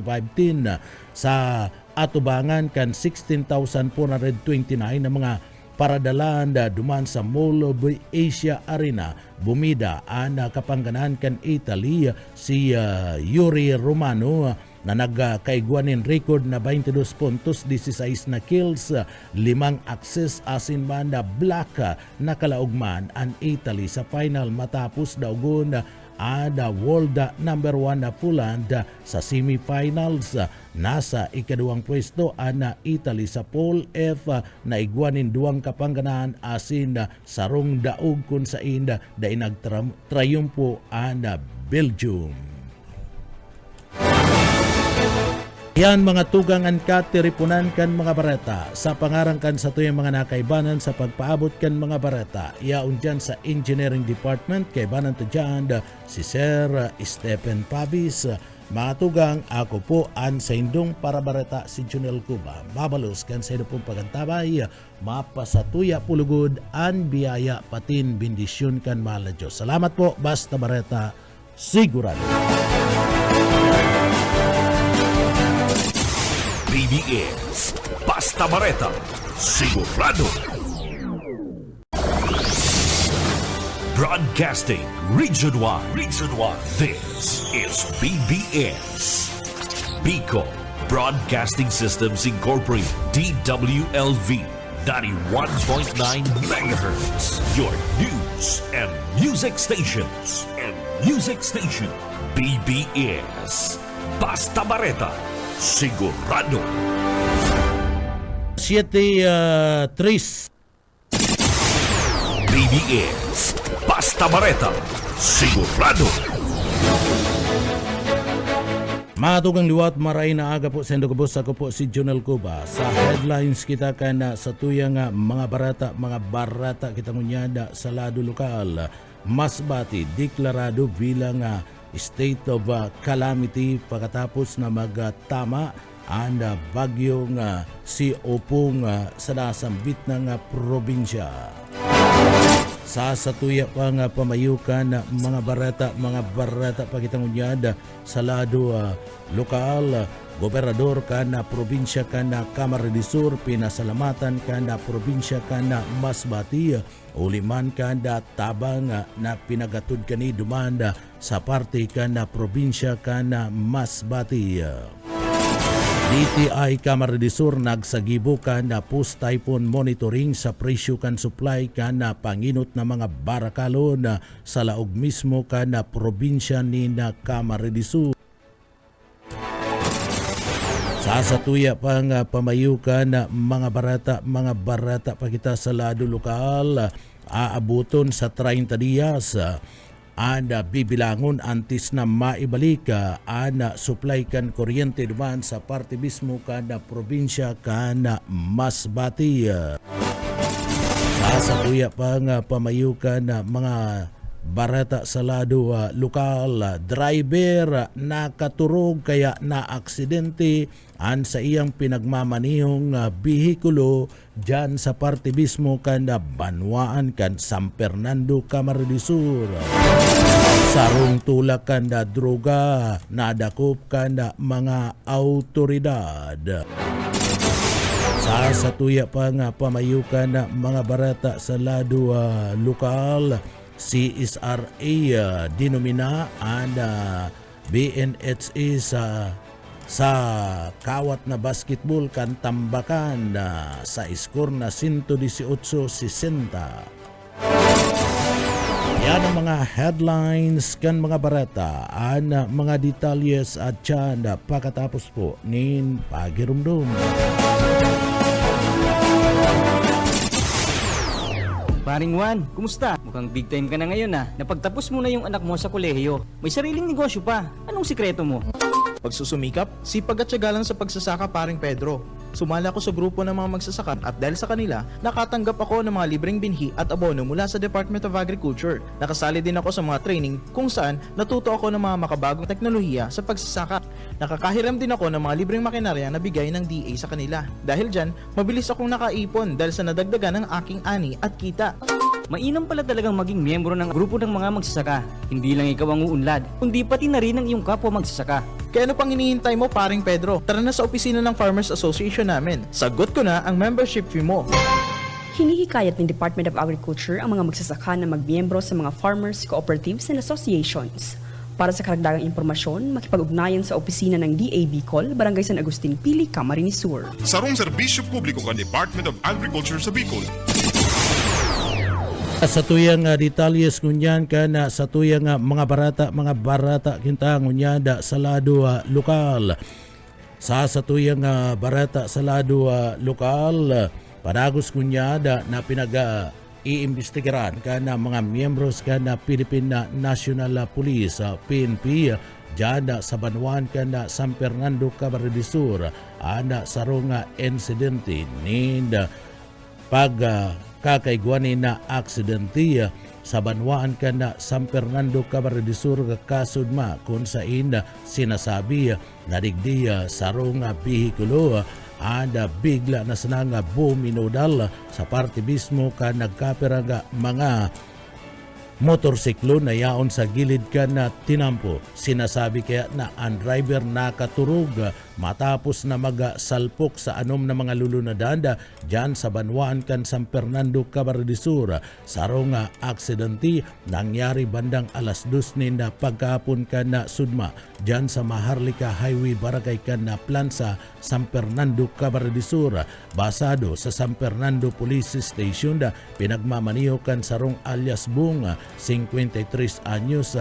25-10 sa atubangan kan 16,429 na mga paradalan duman sa Mall of Asia Arena. Bumida ang kapangganan kan Italy si Yuri Romano na nagkaiguanin record na 22 puntos, 16 na kills, 5 assists asin man na black na kalaugman ang Italy sa final matapos daugon ada world number 1 na Poland sa semifinals. Nasa ikaduwang pwesto ang Italy sa Pool F na igwanin duwang kapangganaan asin sarong daog kun sa inda da nagtrayumpo ang Belgium. Yan mga tugang ang katiripunan kan mga bareta sa pangarangkan sa tuyang mga nakaibanan sa pagpaabot kan mga bareta. Iaun dyan sa Engineering Department, kaibanan to dyan si Sir Stephen Pavis. Mga tugang, ako po ang sa indong para bareta si Junel Cuba. Mabalos kan sa pong pagantabay, mapasatuya pulugod ang biyaya patin bendisyon kan mahal na Diyos. Salamat po, basta bareta, sigurado. BBS Basta Bareta Sigurado. Broadcasting Region 1. This is BBS Bicol Broadcasting Systems Incorporated, DWLV 91.9 MHz. Your news and music stations. BBS Basta Bareta Sigurado. 7-3 BBS Basta Bareta Sigurado. Mga tugang liwat, maray na aga po sa Indogabos. Ako po si Junel Cuba. Sa headlines kita ka na sa tuyang mga barata kita ngunyada sa lado lokal. Masbati deklarado bilang state of calamity pagkatapos na magtama ang bagyong si Opong sa nasambit ng probinsya. Sa satuya pa nga pamayukan mga barata pakitangunyad sa lado lokal, gobernador ka na probinsya ka na Camarines Sur, pinasalamatan ka na probinsya ka na Masbati, uliman ka na tabang na pinagatod ka ni dumanda sa parte ka na probinsya ka na Masbati. DTI Camarines Sur nagsagibo ka na post-typhoon monitoring sa presyo kan supply ka na panginot na mga barakalon sa laog mismo ka na probinsya ni na Camarines Sur. Sa satuya pa nga pamayukan na mga barata pa kita sa lado lokal, aabuton sa 30 diyas ana bibilangon antes na maibalik ana supply kan kuryente duman sa parte mismo kada probinsya kana Masbati. Sa satuya pa nga pamayukan na mga barata sa lado lokal, driver nakaturog kaya na aksidente an sa iyang pinagmamanihong bihikulo dyan sa parte mismo kan Banwaan kan San Fernando, Camarines Sur. Sarong tulak kan droga nadakop kan mga autoridad. Sa satuya pa nga pamayukan na mga barata sa lado lokal, CSRA dinomina ang BNHA sa kawat na basketball kan Tambakan sa score na 118-60. Yan ang mga headlines kan mga barata, ang mga detalyes at yan pagkatapos po nin pagirumdum. Paring Juan, kumusta? Mukhang big time ka na ngayon Napagtapos mo na yung anak mo sa kolehiyo. May sariling negosyo pa. Anong sikreto mo? Pagsusumikap, sipag at tiyaga lang sa pagsasaka, paring Pedro. Sumala ako sa grupo ng mga magsasaka at dahil sa kanila, nakatanggap ako ng mga libreng binhi at abono mula sa Department of Agriculture. Nakasali din ako sa mga training kung saan natuto ako ng mga makabagong teknolohiya sa pagsasaka. Nakakahiram din ako ng mga libreng makinarya na bigay ng DA sa kanila. Dahil dyan, mabilis akong nakaipon dahil sa nadagdagan ng aking ani at kita. Mainam pala talagang maging miyembro ng grupo ng mga magsasaka. Hindi lang ikaw ang uunlad, kundi pati na rin ang iyong kapwa magsasaka. Kaya ano pang hinihintay mo, paring Pedro? Tara na sa opisina ng Farmers Association namin. Sagot ko na ang membership fee mo. Hinihikayat ng Department of Agriculture ang mga magsasaka na magmiyembro sa mga farmers, cooperatives and associations. Para sa karagdagang impormasyon, makipag-ugnayan sa opisina ng DA Bicol, Barangay San Agustin Pili, Camarines Sur. Sarong serbisyo publiko kan Department of Agriculture sa Bicol. Sa tuyang detalyes ngunyan kana sa tuyang mga barata kinta ngunyan da sa lado lokal. Sa tuyang barata sa lado lokal, padagos kunyada na iimbestigaran ka na mga miyembros ka na Philippine National Police, PNP, dyan sa Banwan ka na San Fernando, Camarines Sur, ana sarong insidente ninda pagkakaigwani na aksidente sa Banwaan ka na San Fernando, Camarines Sur kasudma kung sa sinasabi na digdi sarong bihikulo ada bigla na sanang buminodal sa parte mismo ka nagkapira mga motorsiklo na yaon sa gilid ka na tinampo. Sinasabi kaya na ang driver nakaturog matapos na magsalpok sa anom na mga lulunadanda dyan sa Banwaan kan San Fernando, Camarines Sur. Sarong aksidente nangyari bandang alas 2 na pagkapon ka na sudma dyan sa Maharlika Highway Barangay ka na Plansa, San Fernando, Camarines Sur. Basado sa San Fernando Police Station da pinagmamaniho kan sarong alias Bung, 53 anyos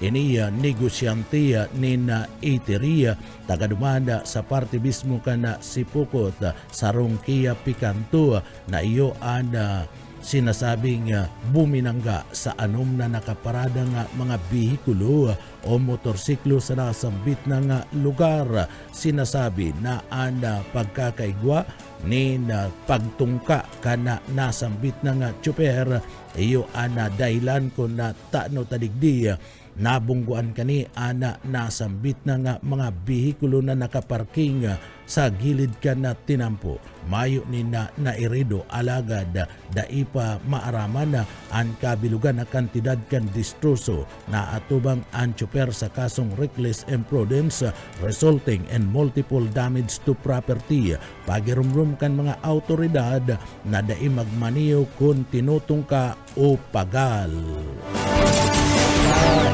iniya negosyante nina Eteria tagadumanda sa parte mismo ka na Sipukot sarong Kia Picanto na iyo ana sinasabing buminangga sa anom na nakaparada nga mga bihikulo o motorsiklo sa nasambit na nga lugar. Sinasabi na ana pagkakaigwa ni na pagtungka ka na nasambit na nga tsuper iyo ana dahilan ko na tano tadigdi nabungguan kani ana nasambit na nga mga bihikulo na nakaparking sa gilid ka na tinampo. Mayo ni na nairido alagad daipa maaraman ang kabilugan na kantidad kan distroso na atubang ang tsuper sa kasong reckless imprudence resulting in multiple damage to property. Pagirumrum kan mga autoridad na dai magmaniyo kung tinutungka o pagal.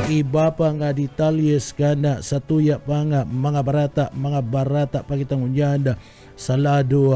Iba pa nga detalyes ka na sa tuya pa nga mga barata pagitangunyad sa lado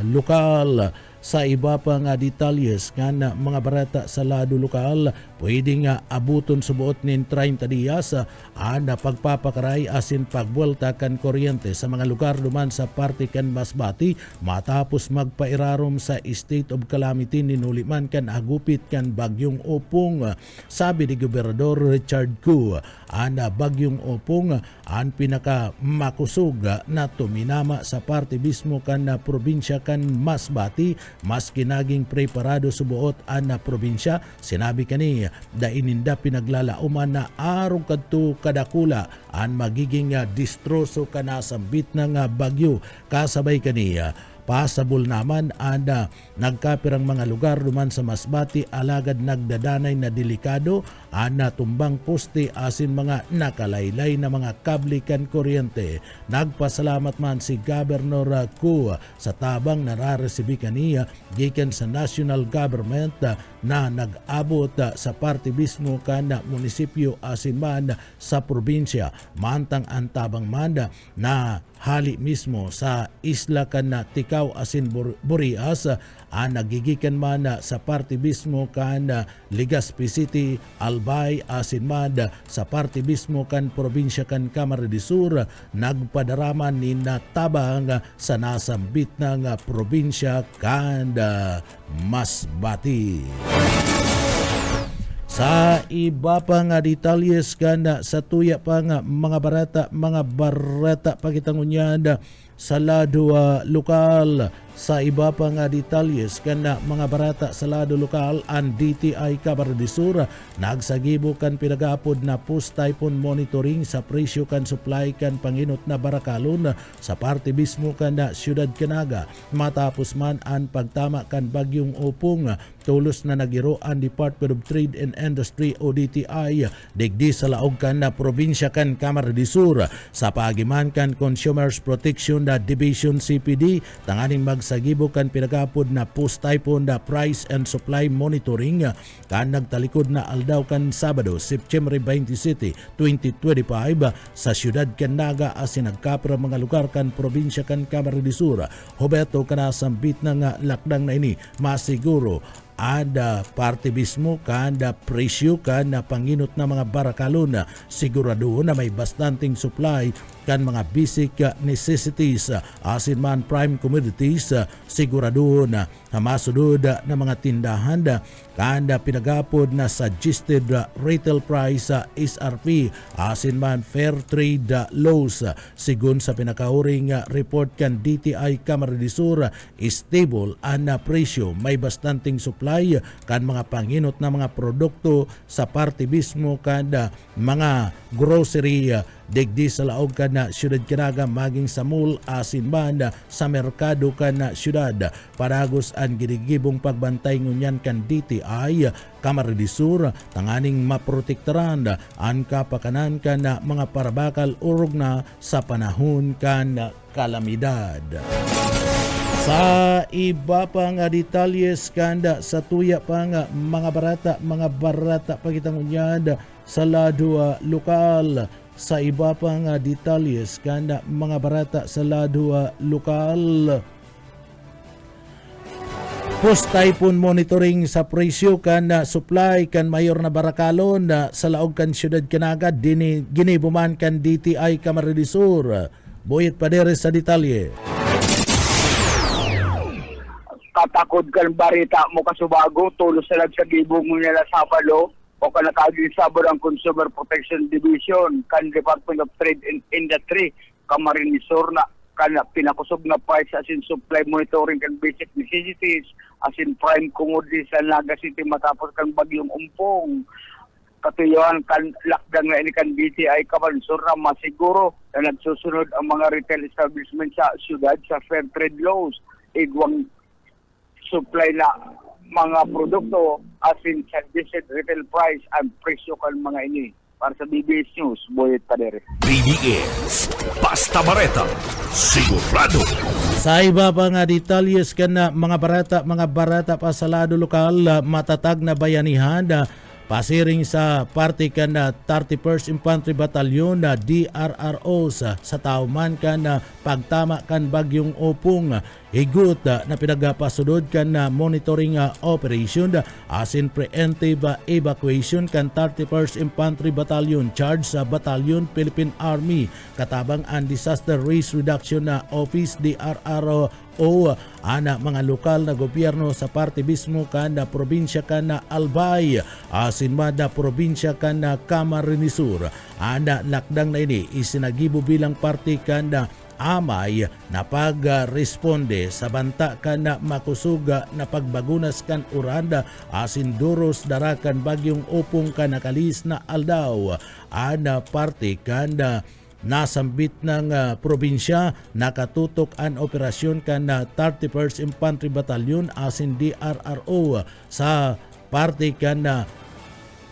lokal. Sa iba pa nga detalyes ka na mga barata sa lado lokal, pwede nga abuton subuot nin 30 dias na pagpapakaray asin pagbuelta kan kuryente sa mga lugar duman sa parte kan Masbati matapos magpairarom sa state of calamity ninuliman kan agupit kan bagyong Opong. Sabi ni Gobernador Richard Koo, ana bagyong Opong ang pinaka makusog na tuminama sa parte mismo kan na probinsya kan Masbati maski naging preparado subuot ang probinsya. Sinabi kani da ininda pinaglalauman na arong kadto kadakula ang magiging distroso kanasambit ng bagyo. Kasabay kaniya pasabol naman ada nagkapirang mga lugar duman sa Masbati alagad nagdadanay na delikado ana tumbang poste asin mga nakalaylay na mga kablikan kuryente. Nagpasalamat man si Governor Koo sa tabang nararesibi kaniya gikan sa national government na nag-abot sa parte mismo kan munisipyo asin man sa probinsya. Mantang ang tabang manda na hali mismo sa isla kan na Tikaw asin Burias nagigikan man sa parte mismo kan Legazpi City, Albay asin man sa parte mismo kan probinsya kan Camarines Sur. Nagpadaraman ni natabang sa nasambit ng probinsya kan Masbati. Sa iba pa nga detalyes ka na sa tuya pa nga mga barata pagitangunyad sa lado lokal. Sa iba pa nga detalyes ka na mga barata sa lado lokal, ang DTI Camarines Sur nagsagibo kan pinagapod na post-typhoon monitoring sa presyo kan supply kan panginot na barakalon sa parte mismo kan na Siyudad Canaga. Matapos man ang pagtama kan bagyong Opong, tulos na nagiro ang Department of Trade and Industry o DTI digdi sa laog kan na probinsya kan Camarines Sur sa pagiman kan Consumers Protection Division CPD tanganing magsagibo kan pinagapod na post-typhoon price and supply monitoring kan nagtalikod na aldaw kan Sabado, September 27, 2025 sa siyudad kan Naga asin nagkapra mga lugar kan probinsya kan Camarines Sur. Huberto kanasambit na nga lakdang na ini masiguro ada parte mismo kada presyo kan na panginot na mga barakalon sigurado na may bastanteng supply kan mga basic necessities asin man prime commodities sigurado na masunod na mga tindahan kanda pinagapod na suggested retail price SRP asin man fair trade laws sigun sa pinakauring report kan DTI Camarines Sur stable ang presyo may bastanteng supply kan mga panginot na mga produkto sa parte mismo kada mga grocery digdi sa laog kan na syudad Kinaga maging sa mall asin man sa merkado kan na syudad paragos ang gidigibong pagbantay ngunyan kan DTI Camarines Sur tanganing maprotektaran ang kapakanan kan na mga parabakal urog na sa panahon kan kalamidad. Sa iba pa nga detalyes kanda sa tuya pa nga mga barata pagitang unyad sa lado lokal. Sa iba pa nga detalyes kanda mga barata sa lado lokal. Post-typhoon monitoring sa presyo kan supply kan mayor na barakalon sa laog kan siyudad Kinaga ginibuman kan DTI Camarines Sur. Boyet Paderes sa detalye. Katakod kan barita mo kasubago tulos sa gibong mo nila Sabado o kanakaging Sabado ang Consumer Protection Division kan Department of Trade and Industry Camarines Sur na kan pinakusog na price as in supply monitoring kan basic necessities as in prime commodities sa Naga City matapos kan bagyong umpong. Katuyuan kan lakdang na ini kan DTI Camarines Sur na masiguro na nagsusunod ang mga retail establishment sa syudad sa fair trade laws igwang supply na mga produkto as in suggested retail price ang presyo kan mga ini. Para sa BBS News, Boyet Padere. BBS, Basta Bareta, sigurado. Sa iba pa nga detalyes kan na mga barata pa sa lado lokal matatag na bayanihan pasiring sa parte kan na 31st Infantry Battalion na DRRO sa tauman kan na pagtama kan bagyong Opong higot na pinagapasunod kan na monitoring operation asin preemptive evacuation kan 31st Infantry Battalion charge sa Battalion Philippine Army katabang ang Disaster Risk Reduction Office DRRO o ana mga lokal na gobyerno sa parte mismo kan na probinsya kan na Albay asin mada probinsya kan na Camarines Sur ana lakdang na ini isinagibo bilang parte kan na amay na pagresponde sa banta kan na makusuga na pagbagunas kan uranda asin duros darakan bagyong Opong kan nakalis na aldaw ana parte kan na nasambit ng probinsya nakatutok ang operasyon kan na 31st Infantry Battalion asin DRRO sa parte kan na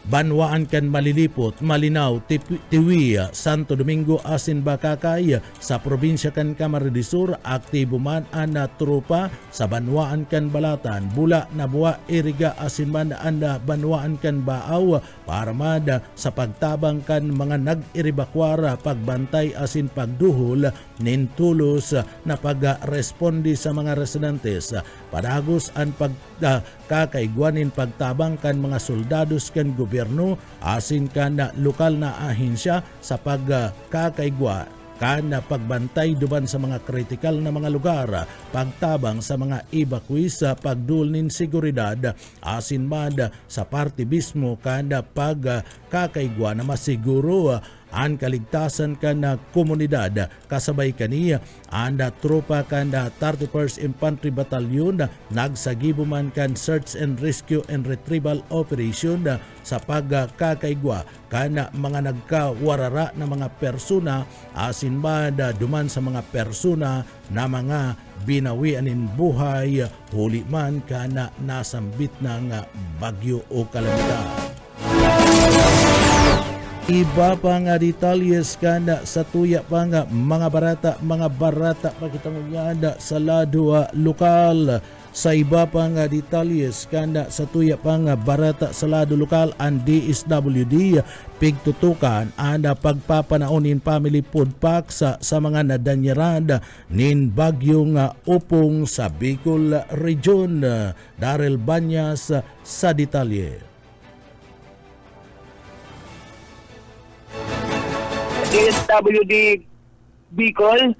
Banwaan kan Malilipot, Malinaw, Tiwi, Santo Domingo asin Bakakay sa probinsya kan Camarines Sur aktibo man ang tropa sa Banwaan kan Balatan, Bula, Nabua, Iriga asin man ang Banwaan kan Baaw para mada sa pagtabang kan mga nag-iribakwara pagbantay asin pagduhol nintulos na pagresponde sa mga residentes padagos ang pagkakaigwanin pagtabang kan mga soldados kan gobyerno asin kan lokal na ahensya sa pagkakaigwa kan pagbantay duban sa mga kritikal na mga lugar pagtabang sa mga evacuees sa pagdulnin seguridad asin mad sa parte mismo kan pagkakaigwa na masiguro ang kaligtasan kan na komunidad kasabay kaniya anda tropa kan 31st Infantry Battalion nagsagibo man kan search and rescue and retrieval operation sa pagkakaigwa kan mga nagkawarara na mga persona asin man duman sa mga persona na mga binawianin buhay huli man kan nasambit ng bagyo o kalamidad. Iba pa nga detalyes kana sa tuya pa nga mga barata pakitangunyada sa lado lokal. Sa iba pa nga detalyes kana sa tuya pa nga barata sa lado lokal, ang DSWD pigtutukan ana pagpapanaunin family food pack sa mga nadanyaran nin bagyong upong sa Bicol Region. Darrell Banyas sa detalye. DSWD Bicol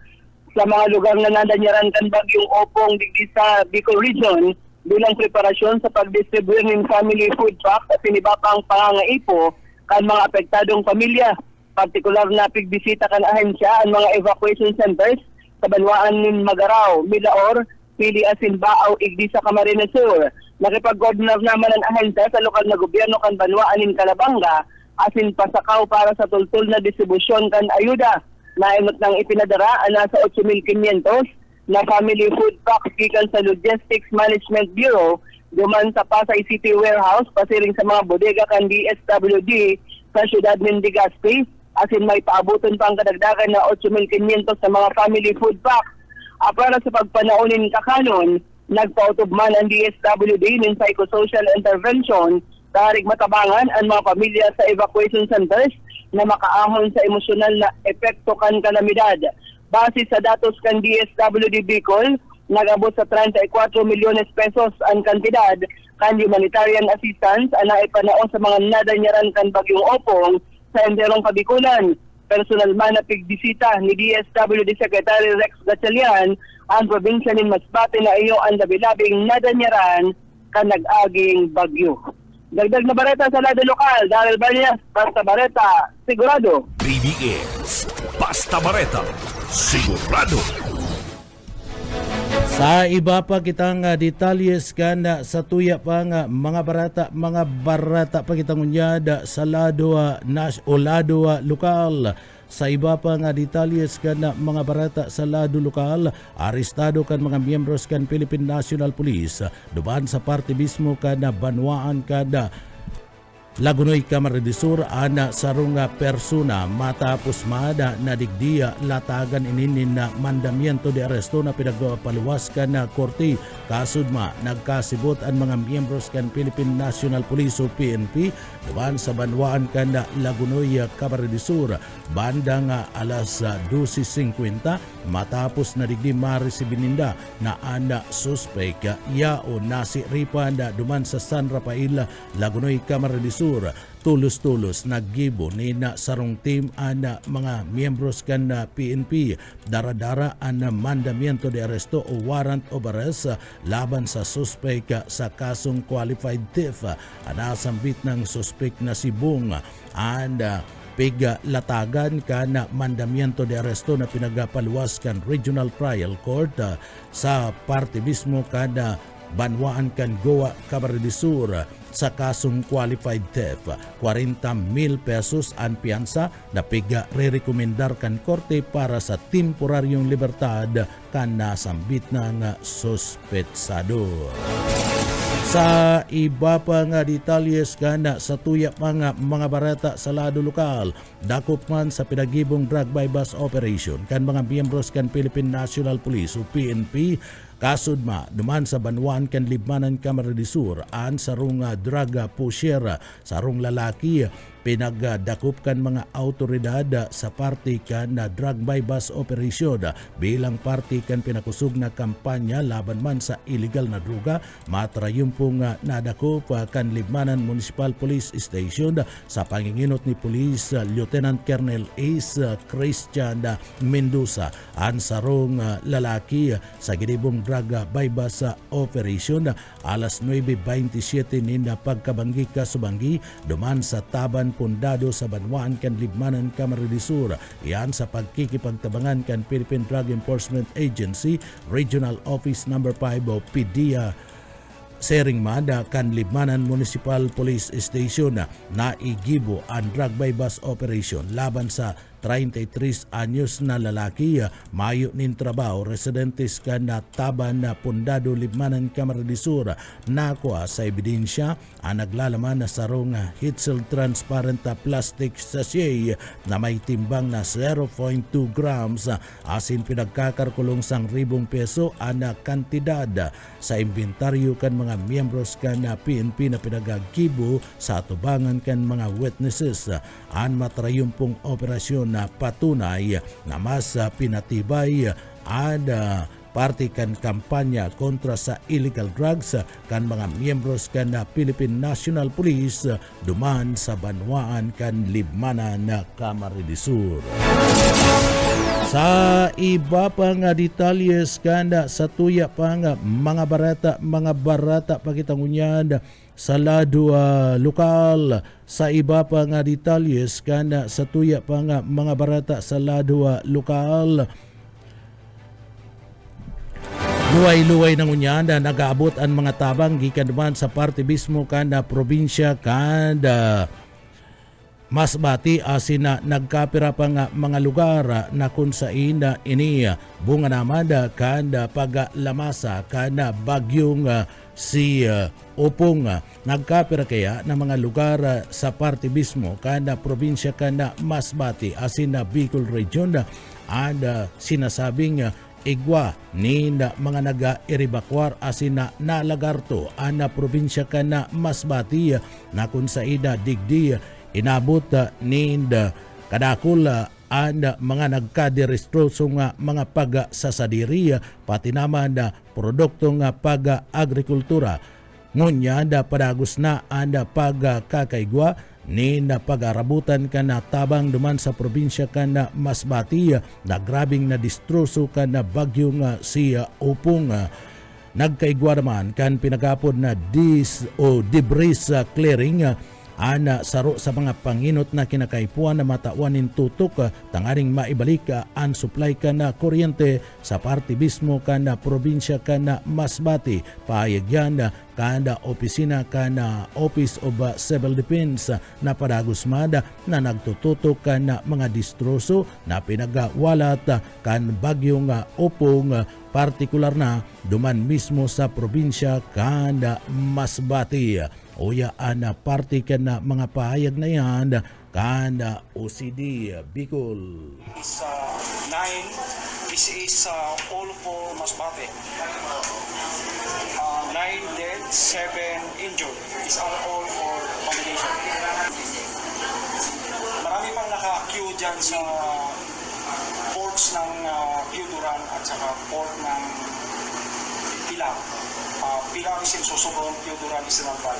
sa mga lugar na nadanyaran kan bagyong Opong digdi sa Bicol Region bilang preparasyon sa pagdistribute ng family food pack at sinibapang pangangaipo kan mga apektadong pamilya. Partikular na pigbisita kan ahensya ang mga evacuation centers sa banwaan ng Magaraw, Milaor, Pili Asin Baaw, Igdi sa Camarines Sur. Nakipag-coordinate naman ang ahensya sa lokal na gobyerno kan banwaan ng Calabanga asin pasakaw para sa tultul na distribusyon kan ayuda. Naimot nang ipinadara nasa 8,500 na family food packs gikan sa Logistics Management Bureau duman sa Pasay City Warehouse pasiring sa mga bodega kan DSWD sa siyudad ng Legazpi asin may paabuton pang kadagdagan na 8,500 sa mga family food packs. Para sa pagpanaunin kakanon, nagpautubman ang DSWD ng psychosocial intervention tarig matabangan ang mga pamilya sa evacuation centers na makaahon sa emosyonal na epekto kan kalamidad. Base sa datos kan DSWD Bicol, nag-abot sa 34 milyones pesos ang kantidad kan humanitarian assistance na ipanao sa mga nadanyaran kan bagyong Opong sa enterong Kabikulan. Personal man na pigbisita ni DSWD Secretary Rex Gatchalian ang probinsya ng Masbate na iyo ang labi-labing nadanyaran kan nag-aging bagyo. Dagdag na bareta sa lado lokal, Darrell Banyas, Basta Bareta, Sigurado. BBS Basta Bareta, sigurado. Sa iba pa kitang detalyes kana sa tuya pa nga mga barata pa kitang unyada sa lado lokal. Sa iba pa nga detalyes kana mga barata sa lado lokal, arestado kan mga miyembros kan Philippine National Police duman sa parte mismo kana banwaan kada Lagunoy, Camarines Sur, ana sarunga persona matapos mada na digdiya latagan ininin na mandamiento de aresto na pinagpaluwaskan na korte. Kasudma nagkasibot ang mga miyembros kan Philippine National Police o PNP duman sa banwaan kan Lagunoy, Camarines Sur bandang alas 12:50 matapos na digdi maresibininda na ana suspek yao nasi ripanda duman sa San Rafael, Lagunoy, Camarines Sur. Tulos-tulos naggibo ni na sarong team ana mga miyembros kan PNP daradara ana mandamiento de aresto o warrant of arrest laban sa suspek sa kasong qualified thief. Anasambit ng suspek na si Bong and latagan kana mandamiento de aresto na pinagapaluwas kan Regional Trial Court sa parte mismo kada banwaan kan Goa, Camarines Sur sa kasong qualified theft. 40,000 pesos ang piyansa na re-rekomendar kan korte para sa temporaryong libertad kan nasambit ng suspetsado. Sa iba pa nga detalyes kana sa tuya pa nga mga barata sa lado lokal, dakop man sa pinagibong drug bypass operation kan mga miyembros kan Philippine National Police o PNP. Kasudma duman sa banwaan kan Libmanan, Camarines Sur an sarong drug pusher sarong lalaki pinagdakop kan mga autoridad sa parte kan drug bypass operation bilang parte kan pinakusog na kampanya laban man sa illegal na droga. Matrayong pong nadakop kan Libmanan Municipal Police Station sa panginginot ni Police Lieutenant Colonel Ace Christian Mendoza an sarong lalaki sa ginibong drug bypass operation alas 9:27 nina pagkabanggi kasubanggi duman sa Taban Pundado sa banwaan kan Libmanan, Camarines Sur. Iyan sa pagkikipagtabangan kan Philippine Drug Enforcement Agency Regional Office No. 5 o PDEA Sering Mada kan Libmanan Municipal Police Station na igibo ang drug bypass operation laban sa 33 anyos na lalaki, mayo nin trabaho, residentes ka na Taban na Pondado, Libmanan, Camarines Sur, nakuha sa ebidensya ang naglalaman na sarong Hitzel transparent plastic sachet na may timbang na 0.2 grams, asin pinagkakarkulong sang ₱1,000 ang kantidad sa inventaryo kan mga miyembros kan na PNP na pinagagibo sa atubangan kan mga witnesses. Ang matrayumpong operasyon na patunay na mas pinatibay ang parte kan kampanya kontra sa illegal drugs kan mga miyembros kan na Philippine National Police duman sa banwaan kan Libmanan na Camarines Sur. Sa iba pang detalyes kanda sa tuya pang mga barata pakitangunyan sa lado lokal. Sa iba pang detalyes kanda sa tuya pang mga barata sa lado lokal. Luway-luway ng unyan na nag-aabot ang mga tabang gikan duman sa parte mismo kanda probinsya kanda Masbati, asin na nagkapira pa nga mga lugar na kung saan ini bunga naman kanda paglamasa kanda bagyong si Opong. Nagkapira kaya na mga lugar sa parte mismo kanda probinsya kanda Masbati, asin na Bicol Region and sinasabing igwa ni mga naga-iribakwar asin na nalagarto ang probinsya kanda Masbati na kung saan digdi inabot ninda kadakul ang mga nagkadirestro nga mga pag-sasadiri pati naman produkto nga pag-agrikultura. Ngunya da padagos na ang pagkakaigwa ni na pag-arabutan ka na tabang duman sa probinsya ka na Masbati na grabing na distroso ka na bagyo nga si Opong. Nagkaigwa naman kan pinagapod na debris clearing ana saro sa mga panginot na kinakaipuan na matauanin tutok tangaring maibalik ang supply ka na kuryente sa parte mismo ka na probinsya ka na Masbati. Paayag yan kada opisina ka na Office of Civil Defense na padagusmada na nagtututok ka na mga distroso na pinagawalat kan bagyong Opong, partikular na duman mismo sa probinsya ka na Masbati. Uya ana parte ka na mga pahayag na yan kana OCD Bicol. Is 9. This is all for Masbate. 9 dead, 7 injured. It's all for combination. Marami pang naka-queue dyan sa ports ng Queuduran at saka port ng Pilar. Pilar is in Sorsogon, Queuduran is in Albay.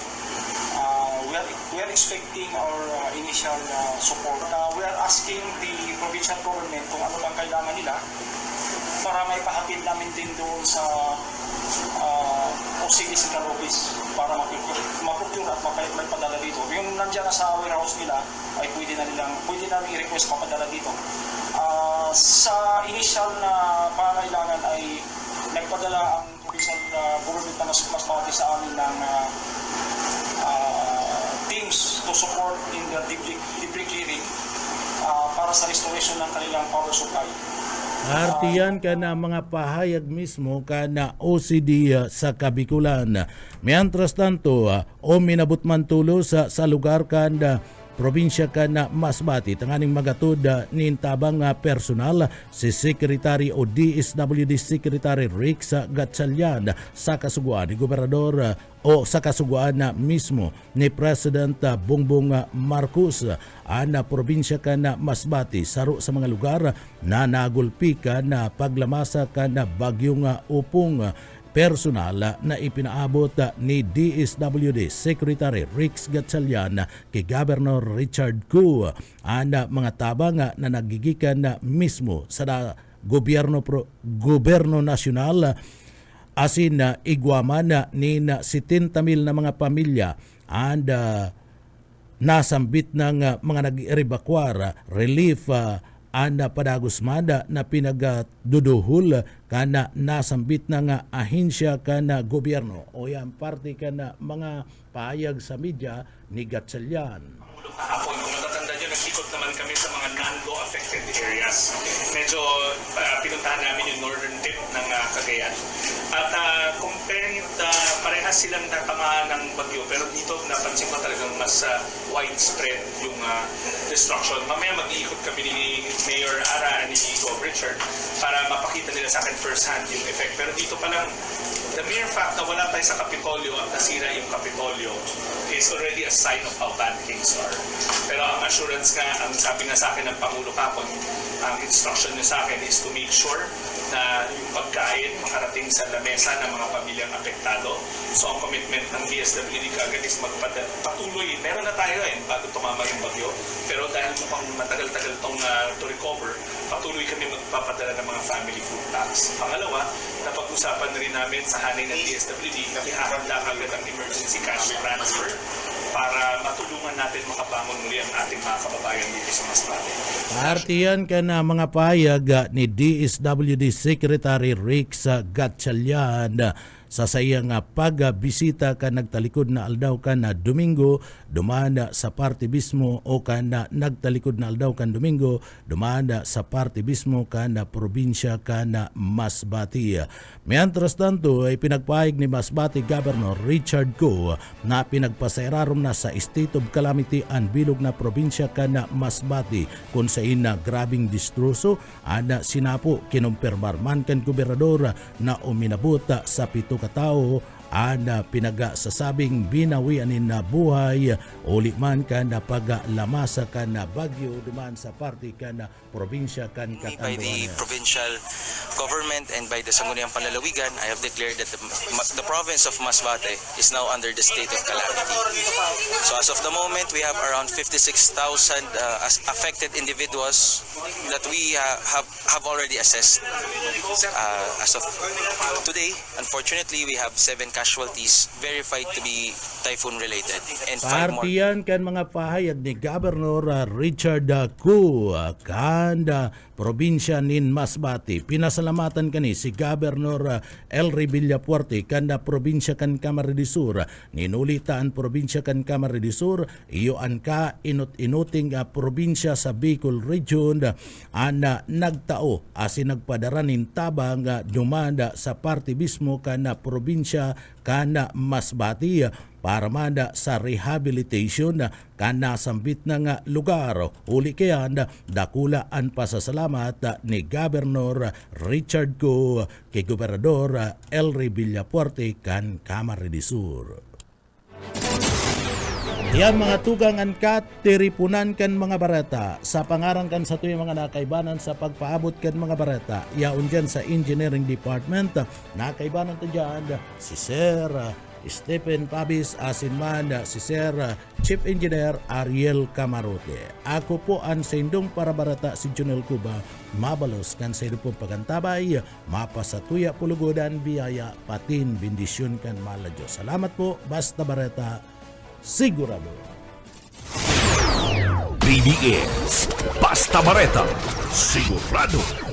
We are expecting our initial support. We are asking the provincial government kung ano bang kailangan nila para may pahatid namin din doon sa OCD Central Office para ma-procure at may padala dito. Yung nandiyan na sa warehouse nila ay pwede namin i-request mapadala dito. Sa initial na pangailangan ay nagpadala ang provincial government na Masbate sa amin ng teams to support in the debris clearing para sa restoration ng kanilang power supply. Artiyan ka na mga pahayag mismo ka na OCD sa Kabikulan. Mientras tanto, minabot man tulo sa lugar ka na probinsya ka na Masbati. Tanganing magatod nintabang personal si Secretary o DSWD Secretary Rex Gatchalian sa kasuguan ni Gobernador o sa kasuguan na mismo ni President Bongbong Marcos. Ang probinsya ka na Masbati saro sa mga lugar na nagulpi ka na paglamasa ka na bagyong Opong. Personal na ipinaabot ni DSWD Secretary Rex Gatchalian kay Governor Richard Koo ang mga tabang na nagigikan na mismo sa gobyerno nasyonal asin na igwaman ni 70,000 na mga pamilya and nasambit ng mga nag-evacuar relief ana padagusmada na pinagaduduhol kana nasambit na nga ahensya kana gobyerno o yan parte kana mga pahayag sa media ni Gatchalian. Ako yung matatanda dyan nag-ikot naman kami sa mga non-law affected areas. Medyo pinuntahan namin yung northern tip ng Cagayan. At comparing it, parehas silang natamaan ng bagyo, pero dito napansin ko talagang mas widespread yung destruction. Mamaya mag-iikot kami ni Mayor Ara, ni Gov. Richard, para mapakita nila sa akin first hand yung effect. Pero dito pa lang, the mere fact na wala tayo sa Kapitolyo at nasira yung Kapitolyo is already a sign of how bad things are. Pero ang assurance nga, ang sabi nga sa akin ng Pangulo kapon, ang instruction niya sa akin is to make sure na yung pagkain makarating sa lamesa ng mga pamilyang apektado. So ang commitment ng DSWD kagad is magpatuloy. Meron na tayo bago tumama yung bagyo. Pero dahil mukhang matagal-tagal itong to recover, patuloy kami magpapadala ng mga family food packs. Pangalawa, napag-usapan na rin namin sa hanay ng DSWD na ihahanda kagad ang emergency cash transfer para matulungan natin makabangon muli ang ating mga kababayan dito sa Masbate. Partiyan ka na mga payag ni DSWD Secretary Rex Gatchalian sa sayang pagbisita ka nagtalikod na aldaw ka na Domingo dumanda sa partibismo o ka na nagtalikod na aldaw ka Domingo dumanda sa partibismo ka na probinsya ka na Masbate. Mientras tanto ay pinagpahig ni Masbate Governor Richard Go na pinagpasairarom na sa state of calamity ang bilog na probinsya ka na Masbate kung sa ina grabing distroso ana sinapo kinumpirmar man kan gobernador na uminabuta sa 7 katao ana pinagasasabing binawianin na buhay uli man ka na paglamasa ka na bagyo duman sa parte ka na probinsya kan By the Catanduanes. provincial government and by the Sangguniang Panlalawigan, I have declared that the province of Masbate is now under the state of calamity. So as of the moment, we have around 56,000 affected individuals that we have already assessed. As of today, unfortunately, we have 7 casualties verified to be typhoon related and 5 more. Partiyan kan mga pahayag ni Governor Richard Ku kanda probinsya nin Masbate. Pinasalamatan kani si Governor Elry Villapuerte kanda probinsya kan Camarines Sur. Ninulitaan probinsya kan Camarines Sur iyo an ka inuting probinsya sa Bicol Region ana nagtao asin nagpadaranin tabang dumanda sa partibismo kana probinsya kana Masbate para manda sa rehabilitation kana sambit na nga lugar. Uli kaya dakula ang pasasalamat ni Governor Richard Go kay Gobernador Elry Villapuerte kan Camarines Sur. Yan mga tugang ang katiripunan kan mga barata sa pangarang kan sa tuyong mga nakaibanan sa pagpaabot kan mga barata. Yaon dyan sa Engineering Department, nakaibanan to dyan si Sir Stephen Pabis asinman si Sir Chief Engineer Ariel Camarote. Ako po ang sendong para barata si Junel Cuba, mabalos kan sa pong pagantabay, mapasatuya pulugodan, biyaya, patin, bendisyon kan mala Diyos. Salamat po, basta barata, sigurado. BBS Basta Bareta, sigurado.